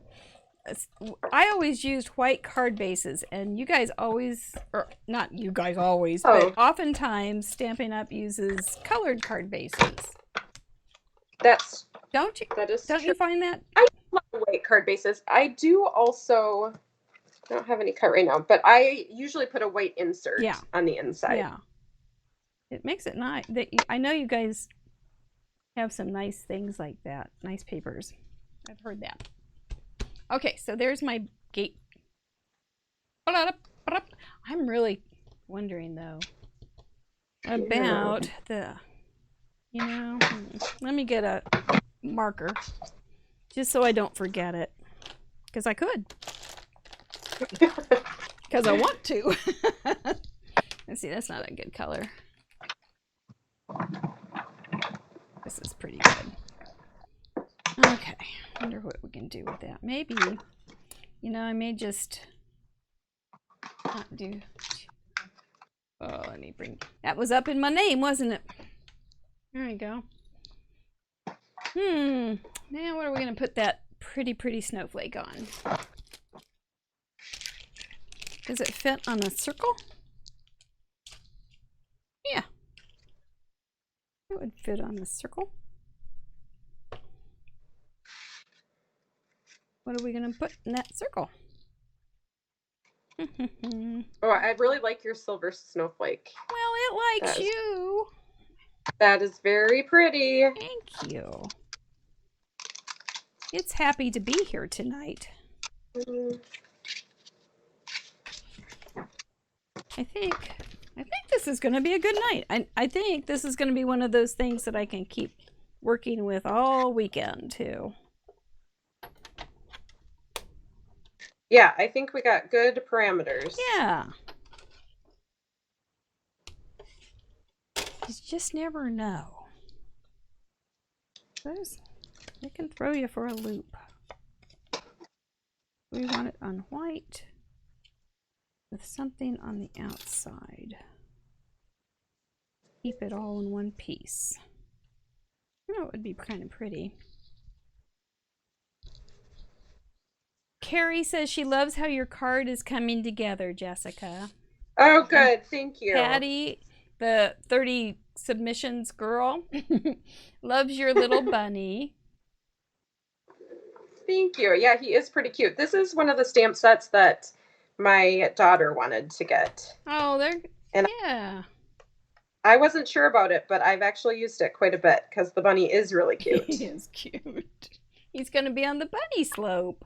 I always used white card bases, and you guys always, or not you guys always, but oftentimes Stampin' Up uses colored card bases. That's Don't you? That is Don't true. you find that? I love white card bases. I do also. I don't have any cut right now, but I usually put a white insert on the inside. Yeah. It makes it nice. I know you guys have some nice things like that. Nice papers. I've heard that. Okay, so there's my gate. I'm really wondering though about the, you know, let me get a marker just so I don't forget it, because I could, because I want to. Let's see, that's not a good color. This is pretty good. Okay, wonder what we can do with that. Maybe, you know, I may just not do. Oh, let me bring. That was up in my name, wasn't it? There we go. Now what are we gonna put that pretty snowflake on? Does it fit on a circle? Yeah. It would fit on the circle. What are we gonna put in that circle? Oh, I really like your silver snowflake. Well, it likes you. That is very pretty. Thank you. It's happy to be here tonight. I think this is going to be a good night. I think this is going to be one of those things that I can keep working with all weekend too. Yeah, I think we got good parameters. Yeah. You just never know. They can throw you for a loop. We want it on white with something on the outside. Keep it all in one piece. You know, it would be kind of pretty. Carrie says she loves how your card is coming together, Jessica. Oh, good. Thank you. Patty, the 30 submissions girl, loves your little bunny. Thank you. Yeah, he is pretty cute. This is one of the stamp sets that my daughter wanted to get. Oh, And yeah. I wasn't sure about it, but I've actually used it quite a bit because the bunny is really cute. He is cute. He's going to be on the bunny slope.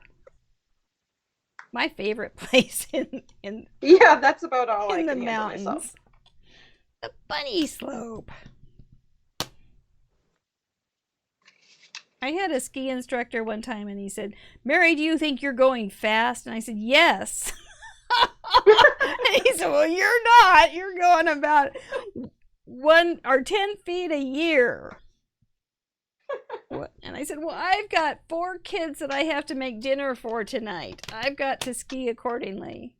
My favorite place in Yeah, that's about all I in the can handle mountains. myself. The bunny slope. I had a ski instructor one time and he said, "Mary, do you think you're going fast?" And I said, "Yes." And he said, "Well, you're not. You're going about 1 or 10 feet a year." And I said, "Well, I've got 4 kids that I have to make dinner for tonight. I've got to ski accordingly.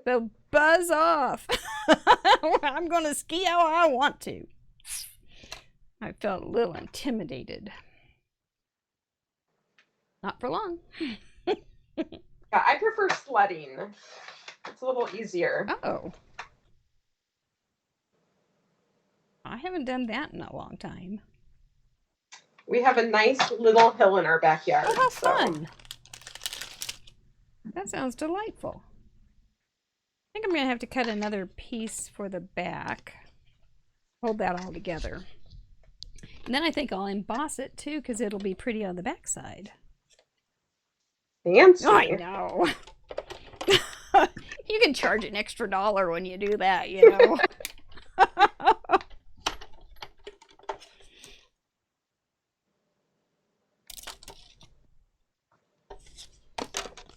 So buzz off. I'm going to ski how I want to." I felt a little intimidated. Not for long. Yeah, I prefer sledding. It's a little easier. Oh. I haven't done that in a long time. We have a nice little hill in our backyard. Oh, how fun. That sounds delightful. I think I'm going to have to cut another piece for the back. Hold that all together. And then I think I'll emboss it too, because it'll be pretty on the back side. Fancy. I know. You can charge an extra $1 when you do that, you know.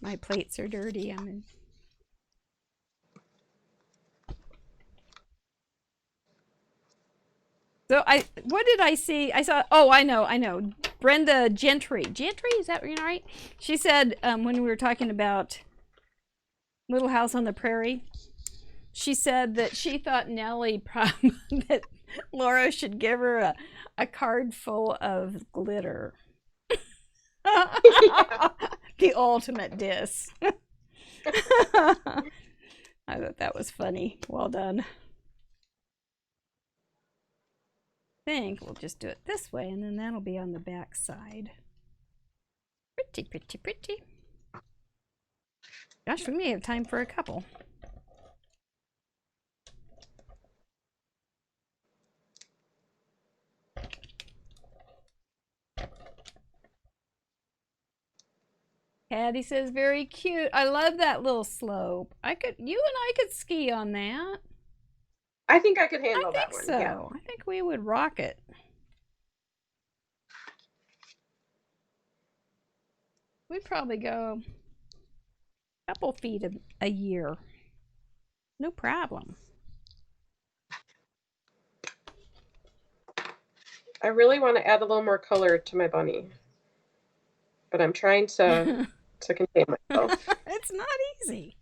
My plates are dirty. So what did I see? I saw, oh, I know. Brenda Gentry. Gentry, is that right? She said, when we were talking about Little House on the Prairie, she said that she thought Nellie that Laura should give her a card full of glitter. Yeah. The ultimate diss. I thought that was funny. Well done. I think we'll just do it this way, and then that'll be on the back side. Pretty, pretty, pretty. Gosh, we may have time for a couple. Patty says, "Very cute. I love that little slope. You and I could ski on that." I think I could handle that one. So. Yeah. I think we would rock it. We'd probably go a couple feet a year. No problem. I really want to add a little more color to my bunny, but I'm trying to contain myself. It's not easy.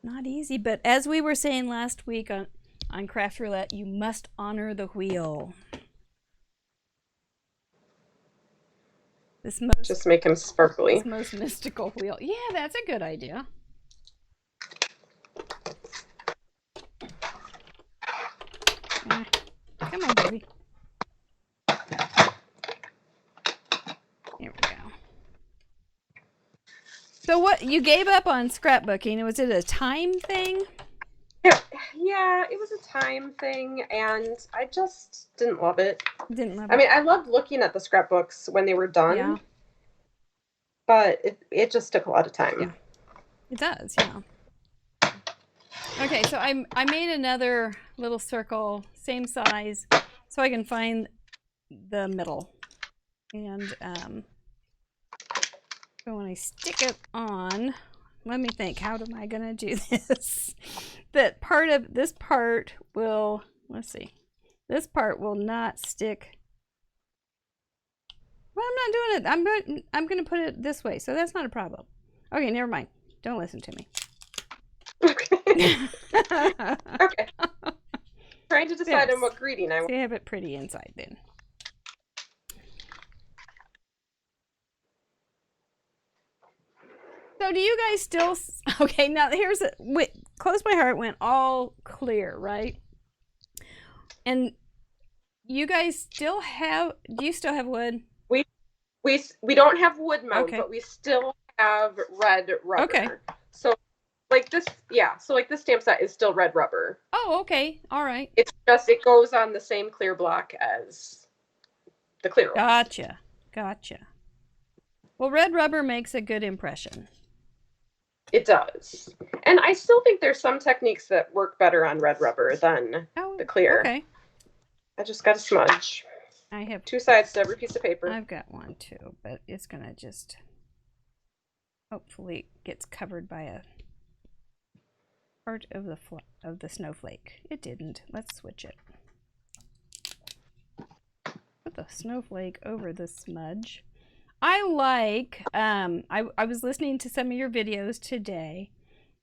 Not easy, but as we were saying last week on Craft Roulette, you must honor the wheel. Just make him sparkly. This most mystical wheel. Yeah, that's a good idea. Come on, baby. Here we go. So what, you gave up on scrapbooking? Was it a time thing? Yeah, it was a time thing, and I just didn't love it. Didn't love it. I mean, I loved looking at the scrapbooks when they were done, Yeah. but it just took a lot of time. Yeah. It does, yeah. Okay, so I made another little circle, same size, so I can find the middle. And so when I stick it on, let me think, how am I going to do this? That part of this part will, let's see, this part will not stick. Well, I'm not doing it. I'm going to put it this way, so that's not a problem. Okay, never mind. Don't listen to me. Okay. Okay. Trying to decide on what greeting I want. So you have it pretty inside then. do you guys still? Okay, now here's a. Wait, Close My Heart went all clear, right? And you guys still have? Do you still have wood? We don't have wood mode, Okay. but we still have red rubber. Okay. So like this, yeah. So like this stamp set is still red rubber. Oh, okay. All right. It's just it goes on the same clear block as the clear one. Gotcha. Well, red rubber makes a good impression. It does. And I still think there's some techniques that work better on red rubber than the clear. Okay. I just got a smudge. I have 2 sides to every piece of paper. I've got one too, but it's gonna just hopefully gets covered by a part of the snowflake. It didn't. Let's switch it. Put the snowflake over the smudge. I like. I was listening to some of your videos today,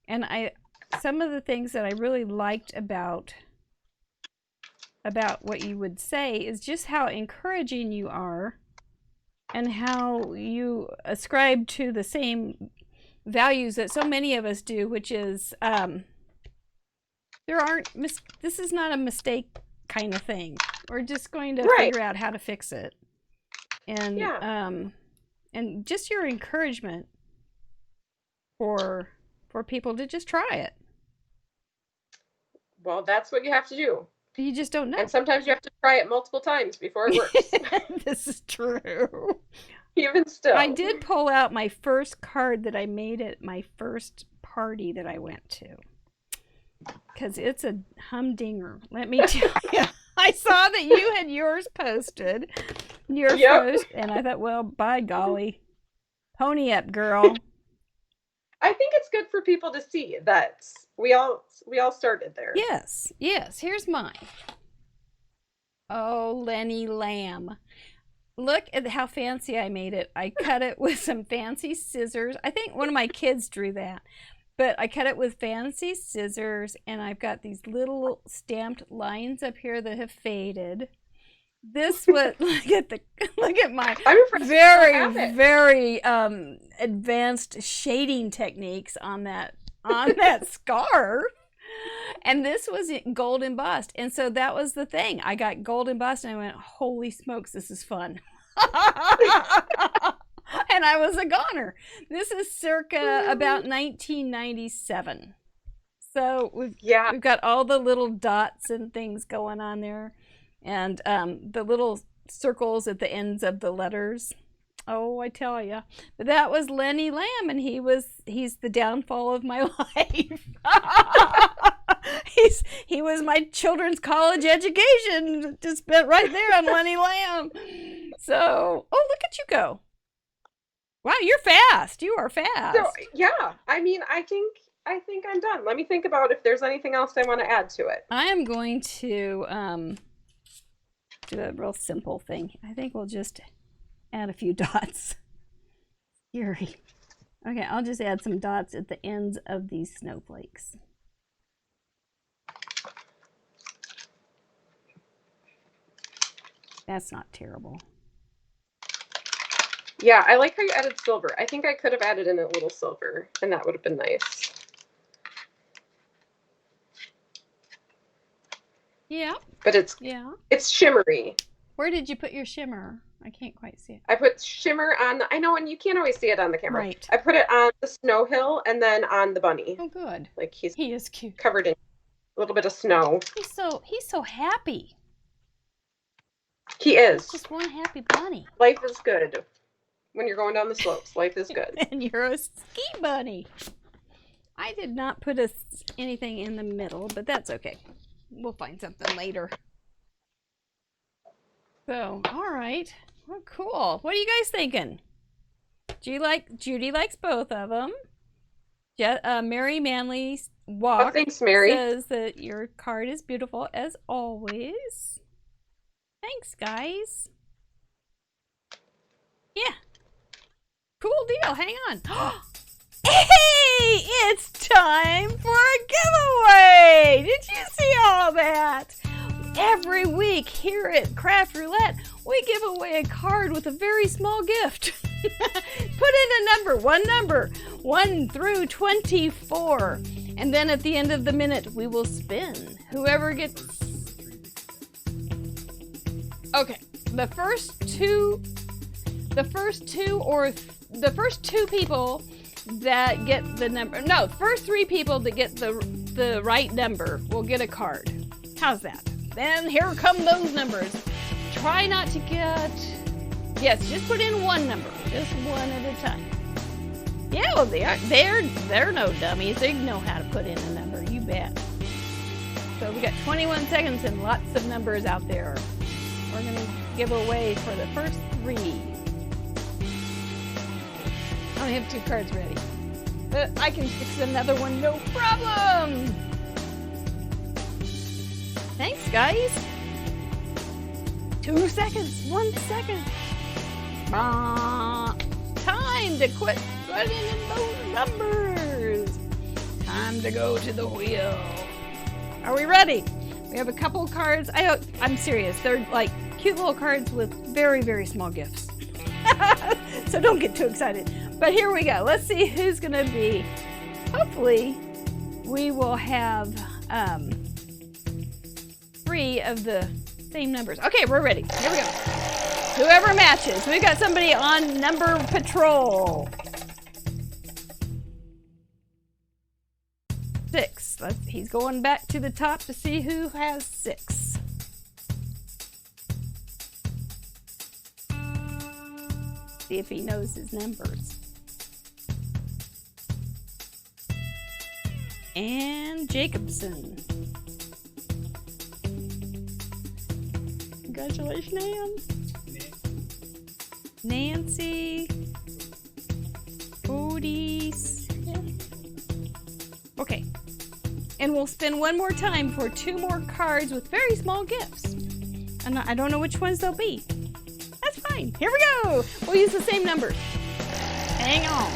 and some of the things that I really liked about what you would say is just how encouraging you are and how you ascribe to the same values that so many of us do, which is this is not a mistake kind of thing. We're just going to figure out how to fix it. And and just your encouragement for people to just try it. Well, that's what you have to do. You just don't know. And sometimes you have to try it multiple times before it works. This is true. Even still. I did pull out my first card that I made at my first party that I went to. Because it's a humdinger. Let me tell you. I saw that you had yours posted. Your post. And I thought, well, by golly. Pony up, girl. I think it's good for people to see that we all started there. Yes. Here's mine. Oh, Lenny Lamb. Look at how fancy I made it. I cut it with some fancy scissors. I think one of my kids drew that. But I cut it with fancy scissors, and I've got these little stamped lines up here that have faded. This was look at my very advanced shading techniques on that scarf. And this was gold embossed. And so that was the thing. I got gold embossed and I went, holy smokes, this is fun. And I was a goner. This is circa about 1997. So we've got all the little dots and things going on there. And the little circles at the ends of the letters. Oh, I tell you. But that was Lenny Lamb, and he's the downfall of my life. He was my children's college education. Just spent right there on Lenny Lamb. So, oh, look at you go. Wow, you're fast. You are fast. So, yeah. I mean, I think I'm done. Let me think about if there's anything else I want to add to it. I am going to do a real simple thing. I think we'll just add a few dots. Scary. Okay, I'll just add some dots at the ends of these snowflakes. That's not terrible. Yeah, I like how you added silver. I think I could have added in a little silver, and that would have been nice. Yeah. But it's shimmery. Where did you put your shimmer? I can't quite see it. I put shimmer on I know, and you can't always see it on the camera. Right. I put it on the snow hill and then on the bunny. Oh, good. Like he is cute. Covered in a little bit of snow. He's so happy. He is. He's just one happy bunny. Life is good. When you're going down the slopes, life is good. And you're a ski bunny. I did not put anything in the middle, but that's okay. We'll find something later. So, all right. Well, cool. What are you guys thinking? Judy likes both of them. Mary Manley Walk thanks, Mary. Says that your card is beautiful as always. Thanks, guys. Yeah. Cool deal. Hang on. Hey, it's time for a giveaway. Did you see all that? Every week here at Craft Roulette, we give away a card with a very small gift. Put in one number, 1 through 24. And then at the end of the minute, we will spin. Whoever gets... Okay, the first two people that get the number, no, first 3 people that get the right number will get a card. How's that? Then here come those numbers. Try not to get, yes, just put in one number, just one at a time. Yeah, well, they're no dummies. They know how to put in a number, you bet. So we got 21 seconds and lots of numbers out there. We're gonna give away for the first 3. I only have 2 cards ready, but I can fix another one, no problem. Thanks, guys. 2 seconds, 1 second. Time to quit putting in those numbers. Time to go to the wheel. Are we ready? We have a couple cards. I'm serious. They're like cute little cards with very, very small gifts. So don't get too excited. But here we go. Let's see who's going to be. Hopefully, we will have 3 of the same numbers. Okay, we're ready. Here we go. Whoever matches. We got somebody on number patrol. 6. He's going back to the top to see who has 6. See if he knows his numbers. And Jacobson. Congratulations, Nan. Nancy. Odie. Okay. And we'll spin one more time for 2 more cards with very small gifts. And I don't know which ones they'll be. That's fine. Here we go. We'll use the same numbers. Hang on.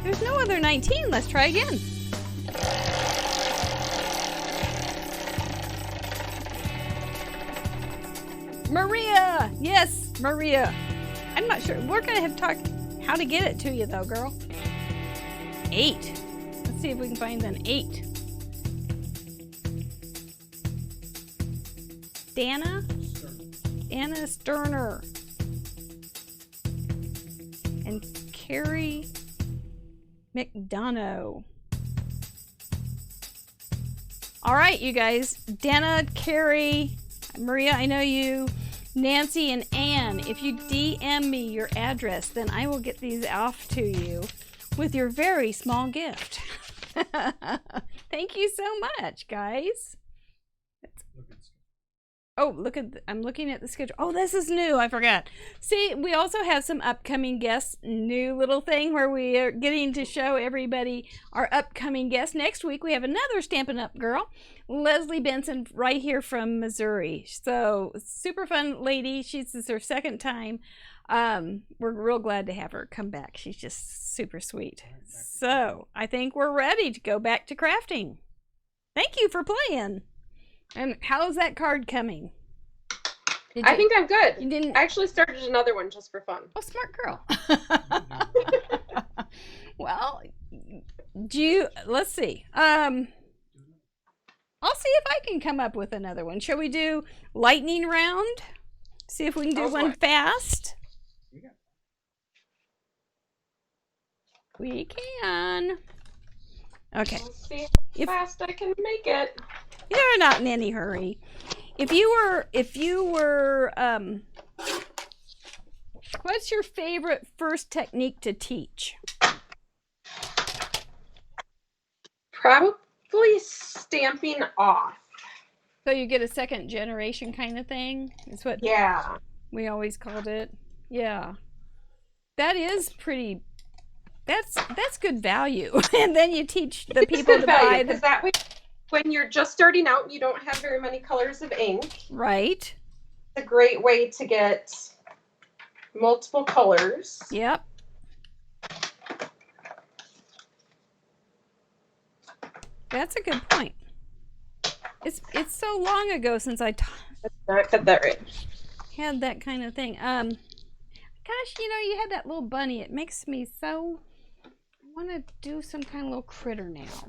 There's no other 19. Let's try again. Maria! Yes, Maria. I'm not sure. We're going to have to talk how to get it to you, though, girl. 8. Let's see if we can find an 8. Dana? Anna Sterner. And Carrie McDonough. All right, you guys. Dana, Carrie, Maria, I know you, Nancy, and Ann. If you DM me your address, then I will get these off to you with your very small gift. Thank you so much, guys. Oh, I'm looking at the schedule. Oh, this is new. I forgot. See, we also have some upcoming guests. New little thing where we are getting to show everybody our upcoming guests. Next week, we have another Stampin' Up! Girl, Leslie Benson, right here from Missouri. So, super fun lady. This is her 2nd time. We're real glad to have her come back. She's just super sweet. So, I think we're ready to go back to crafting. Thank you for playing. And how's that card coming? I think I'm good. You didn't... I actually started another one just for fun. Oh, smart girl. Well, let's see. I'll see if I can come up with another one. Shall we do lightning round? See if we can do one fast. We can. Okay. Let's see how fast I can make it. You're not in any hurry. If you were, what's your favorite first technique to teach? Probably stamping off. So you get a second generation kind of thing? Is what Yeah. we always called it. Yeah. That is pretty, that's good value. And then you teach the people to buy because that way when you're just starting out, you don't have very many colors of ink. Right. It's a great way to get multiple colors. Yep. That's a good point. It's so long ago since I cut that right. had that kind of thing. Gosh, you had that little bunny. It makes me so I want to do some kind of little critter now.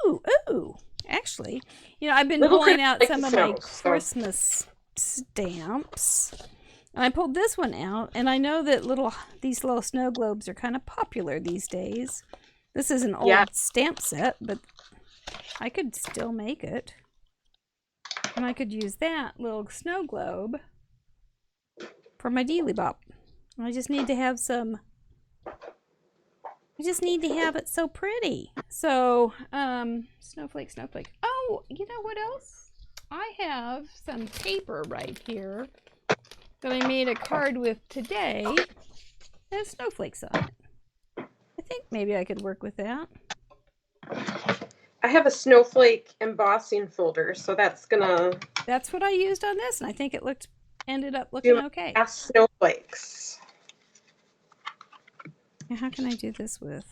Ooh. Actually, I've been pulling out some of my Christmas stamps. And I pulled this one out, and I know that these little snow globes are kind of popular these days. This is an old stamp set, but I could still make it. And I could use that little snow globe for my Dealy Bop. I just need to have it so pretty. So, snowflake. Oh, you know what else? I have some paper right here that I made a card with today that has snowflakes on it. I think maybe I could work with that. I have a snowflake embossing folder, so that's what I used on this, and I think it ended up looking okay. Snowflakes. Now, how can I do this with?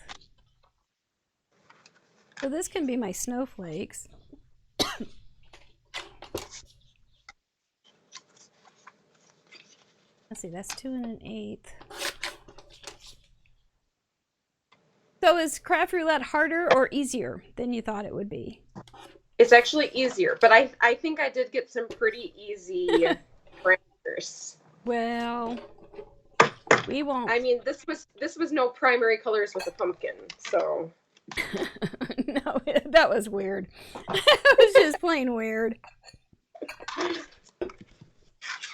So this can be my snowflakes. Let's see, that's 2 1/8. So is Craft Roulette harder or easier than you thought it would be? It's actually easier, but I think I did get some pretty easy parameters. Well, we won't. I mean, this was no primary colors with a pumpkin, so. No, that was weird. It was just plain weird.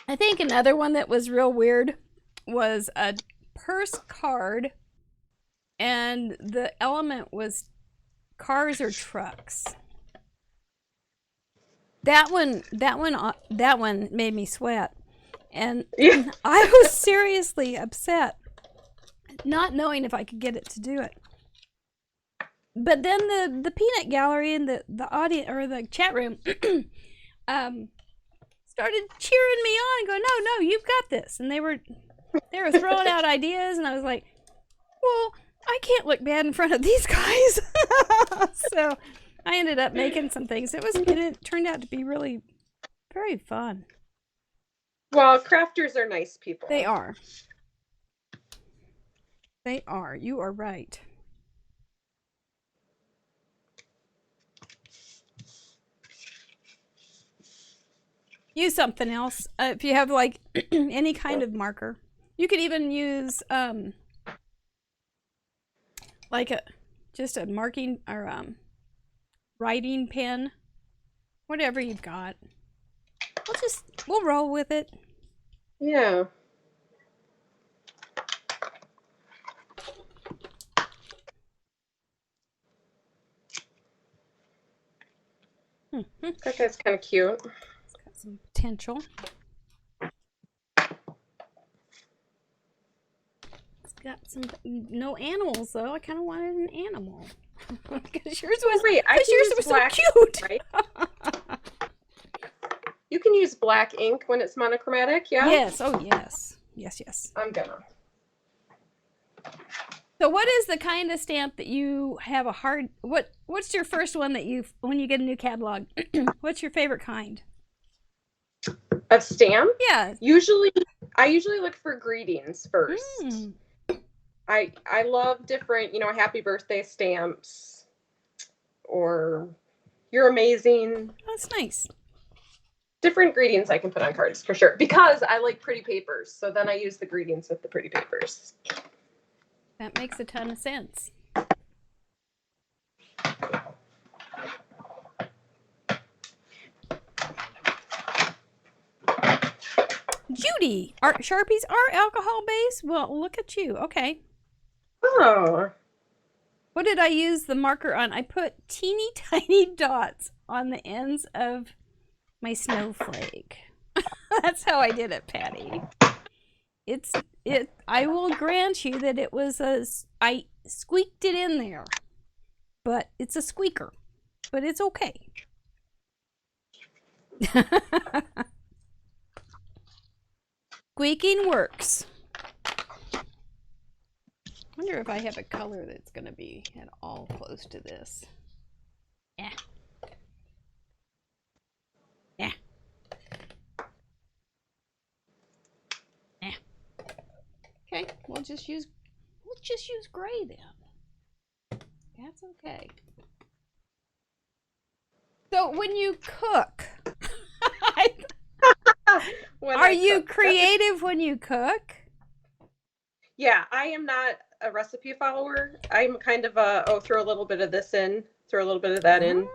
I think another one that was real weird was a purse card, and the element was cars or trucks. That one made me sweat, and I was seriously upset, not knowing if I could get it to do it. But then the peanut gallery and the audience or the chat room started cheering me on and going, no, you've got this. And they were throwing out ideas, and I was like, well, I can't look bad in front of these guys. So I ended up making some things. It turned out to be really very fun. Well, crafters are nice people. They are. You are right. Use something else. If you have like any kind of marker, you could even use like just a marking or writing pen, whatever you've got. We'll roll with it. Yeah. That guy's kind of cute. It's got some potential. It's got some no animals though. I kind of wanted an animal because yours was so cute. Right? You can use black ink when it's monochromatic, yeah? Yes. Oh, yes. Yes. I'm gonna. So what is the kind of stamp that you have what's your first one that when you get a new catalog, what's your favorite kind? Of stamp? Yeah. I usually look for greetings first. I love different, happy birthday stamps or you're amazing. That's nice. Different greetings I can put on cards for sure because I like pretty papers. So then I use the greetings with the pretty papers. That makes a ton of sense. Judy, Sharpies are alcohol based? Well, look at you. Okay. Oh. What did I use the marker on? I put teeny tiny dots on the ends of my snowflake. That's how I did it, Patty. I will grant you that it was I squeaked it in there. But it's a squeaker. But it's okay. Squeaking works. I wonder if I have a color that's going to be at all close to this. Yeah. Yeah. Yeah. Okay, we'll just use gray then. That's okay. So when you cook, are you creative when you cook? Yeah, I am not a recipe follower. I'm kind of throw a little bit of this in, throw a little bit of that in.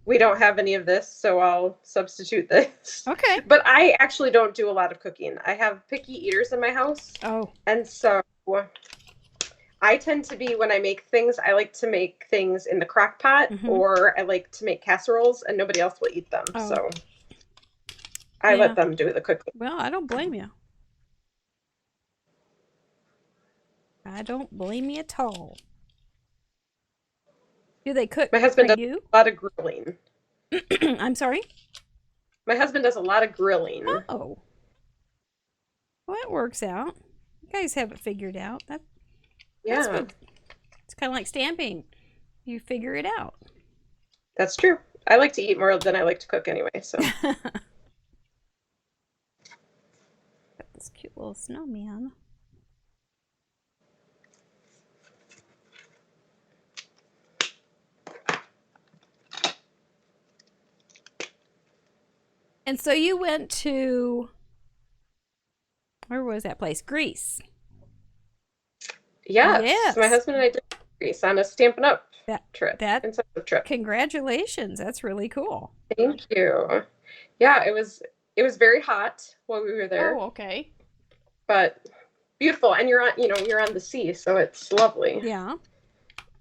We don't have any of this, so I'll substitute this. Okay. But I actually don't do a lot of cooking. I have picky eaters in my house. Oh. And so I tend to be, when I make things, I like to make things in the crock pot, or I like to make casseroles, and nobody else will eat them. Oh. So I let them do the cooking. Well, I don't blame you. I don't blame you at all. Do they cook My husband for does you? a lot of grilling. I'm sorry? My husband does a lot of grilling. Oh. Well, it works out. You guys have it figured out. It's kind of like stamping. You figure it out. That's true. I like to eat more than I like to cook anyway, so. Got this cute little snowman. And so you went to, where was that place? Greece. Yes. My husband and I did Greece on a Stampin' Up trip. Trip. Congratulations. That's really cool. Thank you. Yeah, it was very hot while we were there. Oh, okay. But beautiful, and you're on the sea, so it's lovely. Yeah.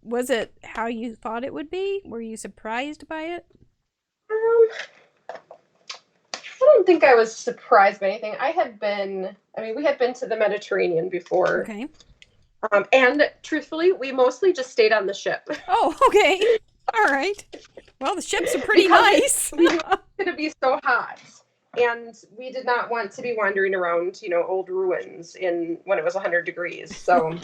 Was it how you thought it would be? Were you surprised by it? I don't think I was surprised by anything. We had been to the Mediterranean before. Okay. And truthfully, we mostly just stayed on the ship. Oh, okay. All right. Well, the ships are pretty nice. We knew it was going to be so hot. And we did not want to be wandering around, old ruins when it was 100 degrees. So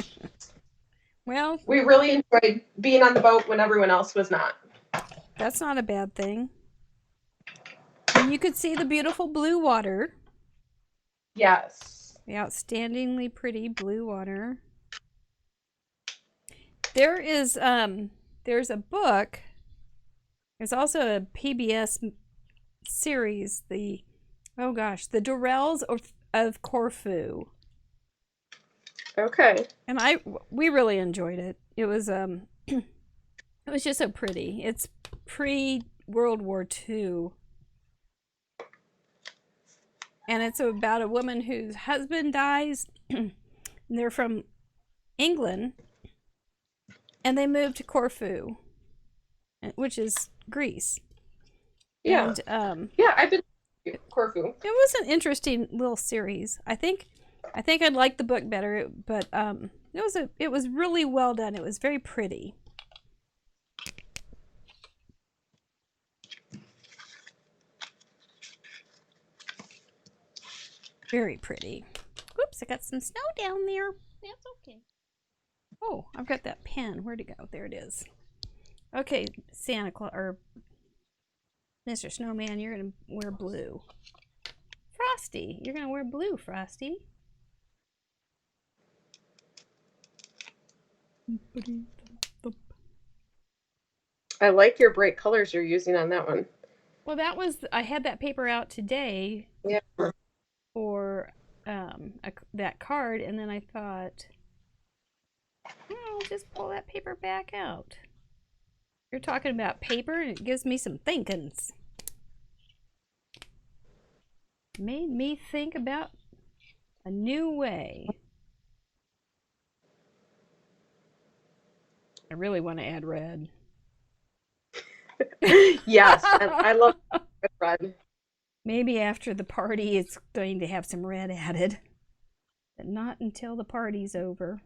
well, we really enjoyed being on the boat when everyone else was not. That's not a bad thing. And you could see the beautiful blue water. Yes. The outstandingly pretty blue water. There's a book. There's also a PBS series, the Durrells of Corfu. Okay. And we really enjoyed it. It was it was just so pretty. It's pre-World War II. And it's about a woman whose husband dies. And they're from England. And they moved to Corfu, which is Greece. Yeah. And, I've been to Corfu. It was an interesting little series. I think I'd like the book better, but it was really well done. It was very pretty. Very pretty. Oops, I got some snow down there. That's okay. Oh, I've got that pen. Where'd it go? There it is. Okay, Santa Claus, or Mr. Snowman, you're going to wear blue. Frosty, you're going to wear blue, Frosty. I like your bright colors you're using on that one. Well, I had that paper out today. Yeah. For that card, and then I thought, I'll just pull that paper back out. You're talking about paper, and it gives me some thinkings. Made me think about a new way. I really want to add red. Yes, and I love red. Maybe after the party it's going to have some red added, but not until the party's over.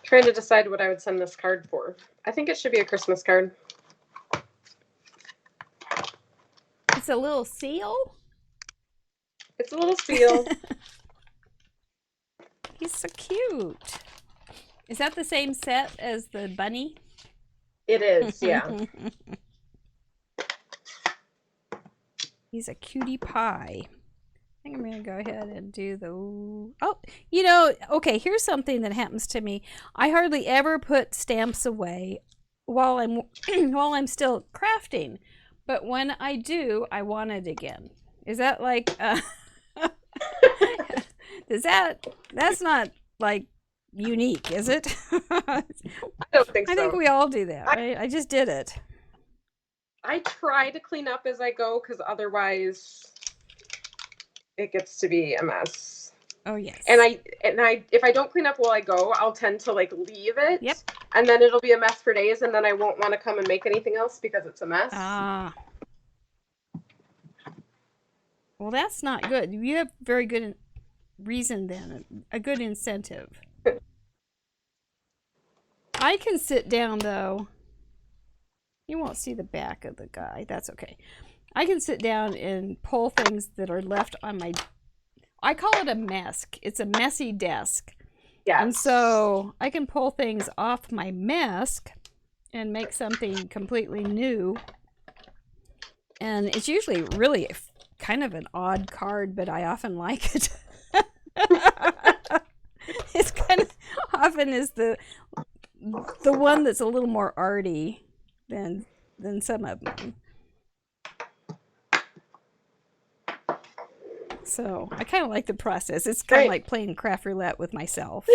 Trying to decide what I would send this card for. I think it should be a Christmas card. It's a little seal? It's a little seal. He's so cute. Is that the same set as the bunny? It is, yeah. He's a cutie pie. I think I'm going to go ahead and do the... Oh, you know, okay, here's something that happens to me. I hardly ever put stamps away while I'm while I'm still crafting. But when I do, I want it again. Is that like... That's not like unique, is it? I don't think so. I think we all do that, right? I just did it. I try to clean up as I go because otherwise it gets to be a mess. Oh yes. And I if I don't clean up while I go, I'll tend to like leave it. Yep. And then it'll be a mess for days, and then I won't want to come and make anything else because it's a mess. Ah. Well, that's not good. You have very good reason then, a good incentive. I can sit down though. You won't see the back of the guy. That's okay. I can sit down and pull things that are left on my... I call it a mesk. It's a messy desk. Yeah. And so I can pull things off my mesk and make something completely new. And it's usually really kind of an odd card, but I often like it. It's kind of often is the one that's a little more arty than some of them. So I kind of like the process. It's kind of like playing craft roulette with myself.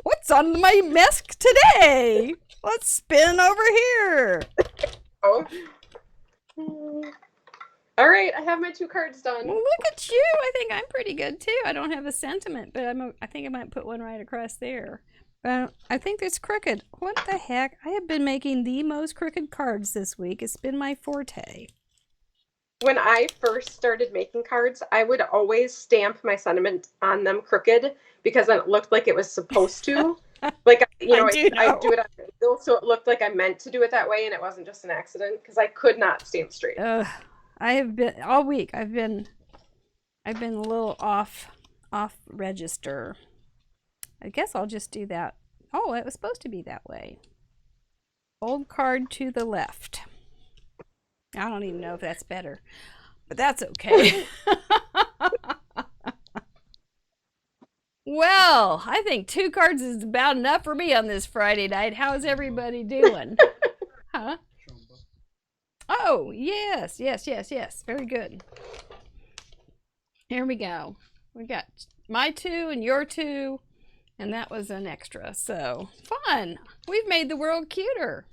What's on my mesk today? Let's spin over here. Oh. All right, I have my 2 cards done. Well, look at you. I think I'm pretty good too. I don't have a sentiment, but I think I might put one right across there. I think it's crooked. What the heck? I have been making the most crooked cards this week. It's been my forte. When I first started making cards, I would always stamp my sentiment on them crooked because then it looked like it was supposed to. Like, I do it on the angle, so it looked like I meant to do it that way and it wasn't just an accident because I could not stamp straight. I have been all week. I've been a little off register. I guess I'll just do that. Oh, it was supposed to be that way. Old card to the left. I don't even know if that's better, but that's okay. Well, I think 2 cards is about enough for me on this Friday night. How's everybody doing? Huh? Oh, yes. Very good. Here we go. We got my 2 and your 2, and that was an extra. So, fun. We've made the world cuter.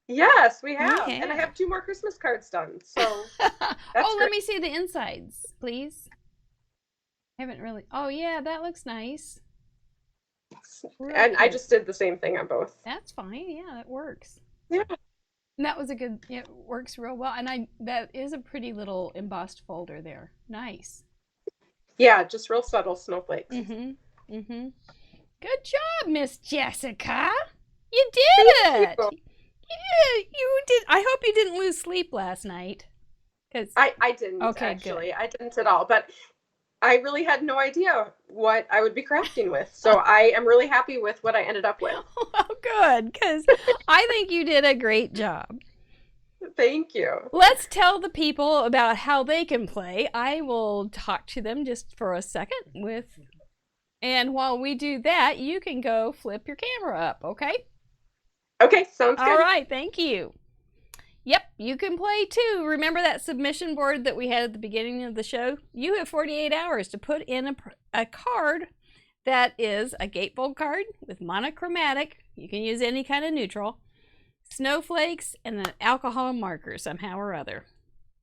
Yes, we have. Yeah. And I have 2 more Christmas cards done. So, oh, let me see the insides, please. I haven't really. Oh, yeah, that looks nice. Really and good. I just did the same thing on both. That's fine. Yeah, it works. Yeah. And that was a good. It works real well. And that is a pretty little embossed folder there. Nice. Yeah, just real subtle snowflakes. Good job, Miss Jessica. You did it. Yeah, you did. I hope you didn't lose sleep last night. I didn't, actually. Good. I didn't at all. But I really had no idea what I would be crafting with. So I am really happy with what I ended up with. Oh, good. Because I think you did a great job. Thank you. Let's tell the people about how they can play. I will talk to them just for a second and while we do that, you can go flip your camera up, okay? Okay, sounds good. All right, thank you. Yep, you can play too. Remember that submission board that we had at the beginning of the show? You have 48 hours to put in a card That is a gatefold card with monochromatic. You can use any kind of neutral. Snowflakes and an alcohol marker somehow or other.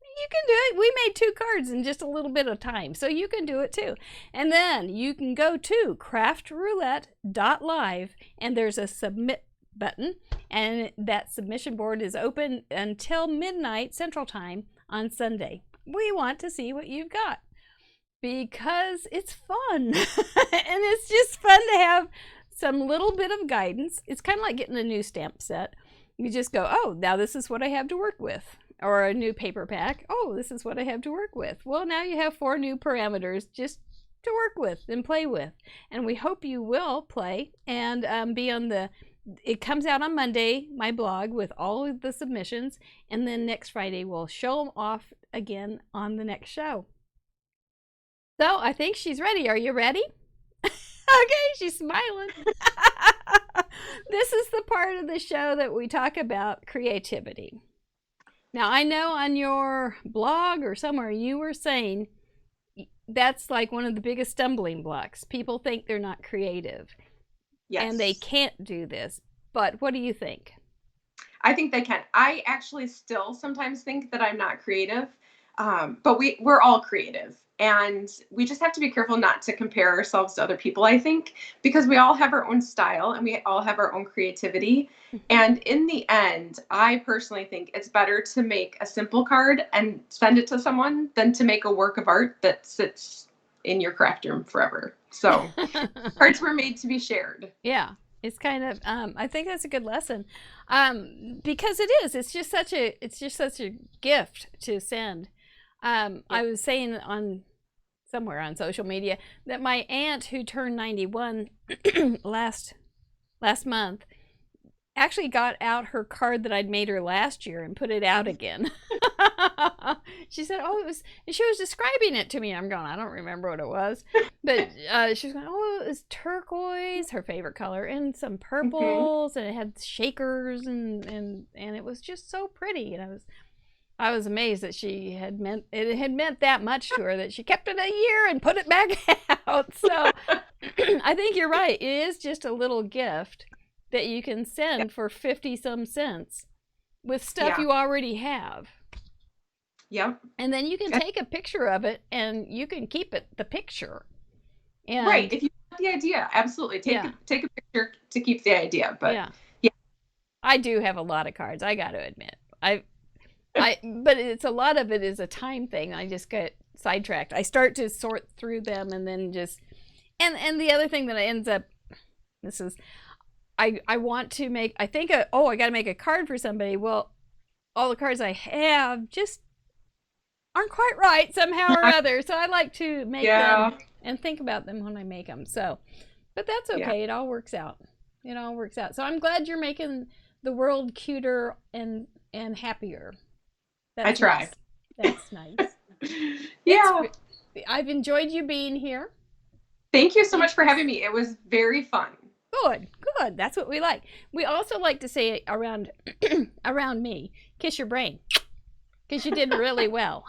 You can do it. We made 2 cards in just a little bit of time, so you can do it too. And then you can go to craftroulette.live, and there's a submit button, and that submission board is open until midnight Central Time on Sunday. We want to see what you've got because it's fun. And it's just fun to have some little bit of guidance. It's kind of like getting a new stamp set. You just go, oh, now this is what I have to work with. Or a new paper pack. Oh, this is what I have to work with. Well, now you have 4 new parameters just to work with and play with. And we hope you will play and be on the... It comes out on Monday, my blog, with all of the submissions. And then next Friday, we'll show them off again on the next show. So I think she's ready. Are you ready? Okay, she's smiling. This is the part of the show that we talk about creativity. Now, I know on your blog or somewhere you were saying that's like one of the biggest stumbling blocks. People think they're not creative. Yes. And they can't do this. But what do you think? I think they can. I actually still sometimes think that I'm not creative, but we're all creative. And we just have to be careful not to compare ourselves to other people, I think, because we all have our own style and we all have our own creativity. And in the end, I personally think it's better to make a simple card and send it to someone than to make a work of art that sits in your craft room forever. So cards were made to be shared. Yeah. It's kind of, I think that's a good lesson, because it's just such a gift to send. I was saying somewhere on social media that my aunt who turned 91 last month actually got out her card that I'd made her last year and put it out again. She said, oh, she was describing it to me. I'm going, I don't remember what it was. But she was going, oh, it was turquoise, her favorite color, and some purples, and it had shakers, and it was just so pretty. And I was amazed that it had meant that much to her that she kept it a year and put it back out. So I think you're right. It is just a little gift that you can send for 50-some cents with stuff you already have. Yep. And then you can take a picture of it and you can keep the picture. And right. If you have the idea, absolutely. Take a picture to keep the idea. But yeah. I do have a lot of cards, I got to admit. But it's a lot of it is a time thing. I just get sidetracked. I start to sort through them and then just and the other thing that ends up I want to make I got to make a card for somebody. Well, all the cards I have just aren't quite right somehow or other. So I like to make them and think about them when I make them. So, but that's okay. It all works out. So I'm glad you're making the world cuter and happier. I try. Nice. That's nice. Yeah. I've enjoyed you being here. Thank you so much for having me. It was very fun. Good. That's what we like. We also like to say around me, kiss your brain, because you did really well.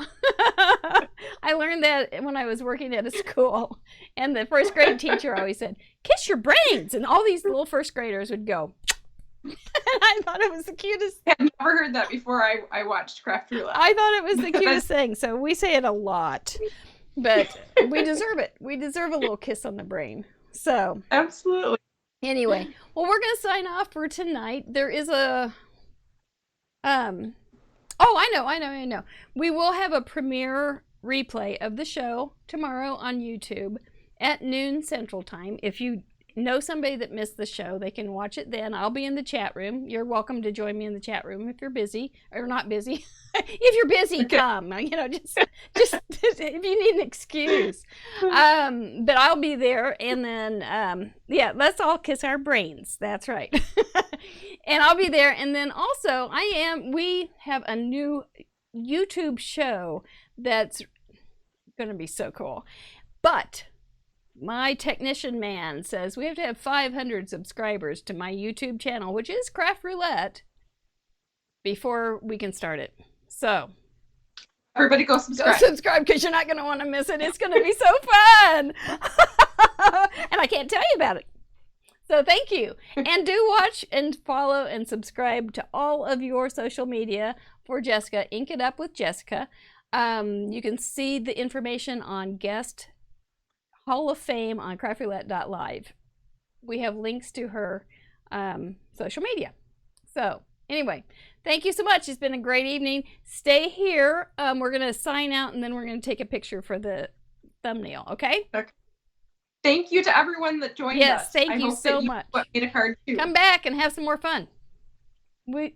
I learned that when I was working at a school, and the first grade teacher always said, kiss your brains, and all these little first graders would go. And I thought it was the cutest. I've never heard that before I watched Craft Roulette. I thought it was the cutest thing. So we say it a lot, but we deserve it. We deserve a little kiss on the brain. So absolutely. Anyway, well, we're going to sign off for tonight. There is a I know. We will have a premiere replay of the show tomorrow on YouTube at noon Central Time. If you know somebody that missed the show, they can watch it then. I'll be in the chat room. You're welcome to join me in the chat room if you're busy or not busy. If you're busy, come. Just if you need an excuse. But I'll be there, and then let's all kiss our brains. That's right. And I'll be there, and then also we have a new YouTube show that's going to be so cool. But my technician man says we have to have 500 subscribers to my YouTube channel, which is Craft Roulette, before we can start it. So everybody go subscribe. Go subscribe, because you're not going to want to miss it. It's going to be so fun. And I can't tell you about it. So thank you. And do watch and follow and subscribe to all of your social media for Jessica. Ink It Up with Jessica. You can see the information on Guest Hall of Fame on craftroulette.live. We have links to her social media. So anyway, thank you so much. It's been a great evening. Stay here. We're going to sign out, and then we're going to take a picture for the thumbnail, okay? Okay. Thank you to everyone that joined us. Yes, thank you so much. Made a card too. Come back and have some more fun.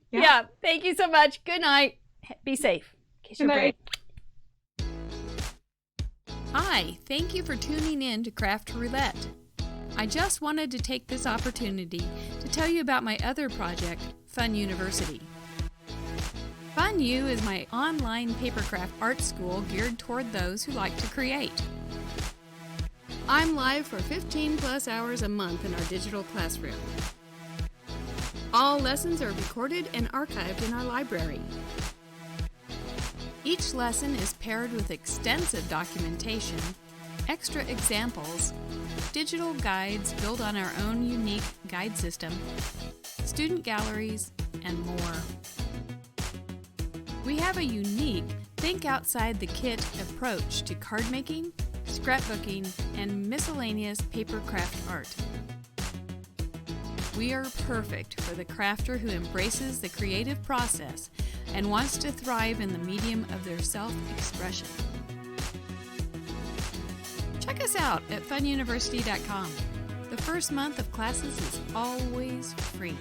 Yeah, thank you so much. Good night. Be safe. Good night. Hi, thank you for tuning in to Craft Roulette. I just wanted to take this opportunity to tell you about my other project, Fun University. Fun U is my online papercraft art school geared toward those who like to create. I'm live for 15 plus hours a month in our digital classroom. All lessons are recorded and archived in our library. Each lesson is paired with extensive documentation, extra examples, digital guides built on our own unique guide system, student galleries, and more. We have a unique think outside the kit approach to card making, scrapbooking, and miscellaneous papercraft art. We are perfect for the crafter who embraces the creative process and wants to thrive in the medium of their self-expression. Check us out at fununiversity.com. The first month of classes is always free.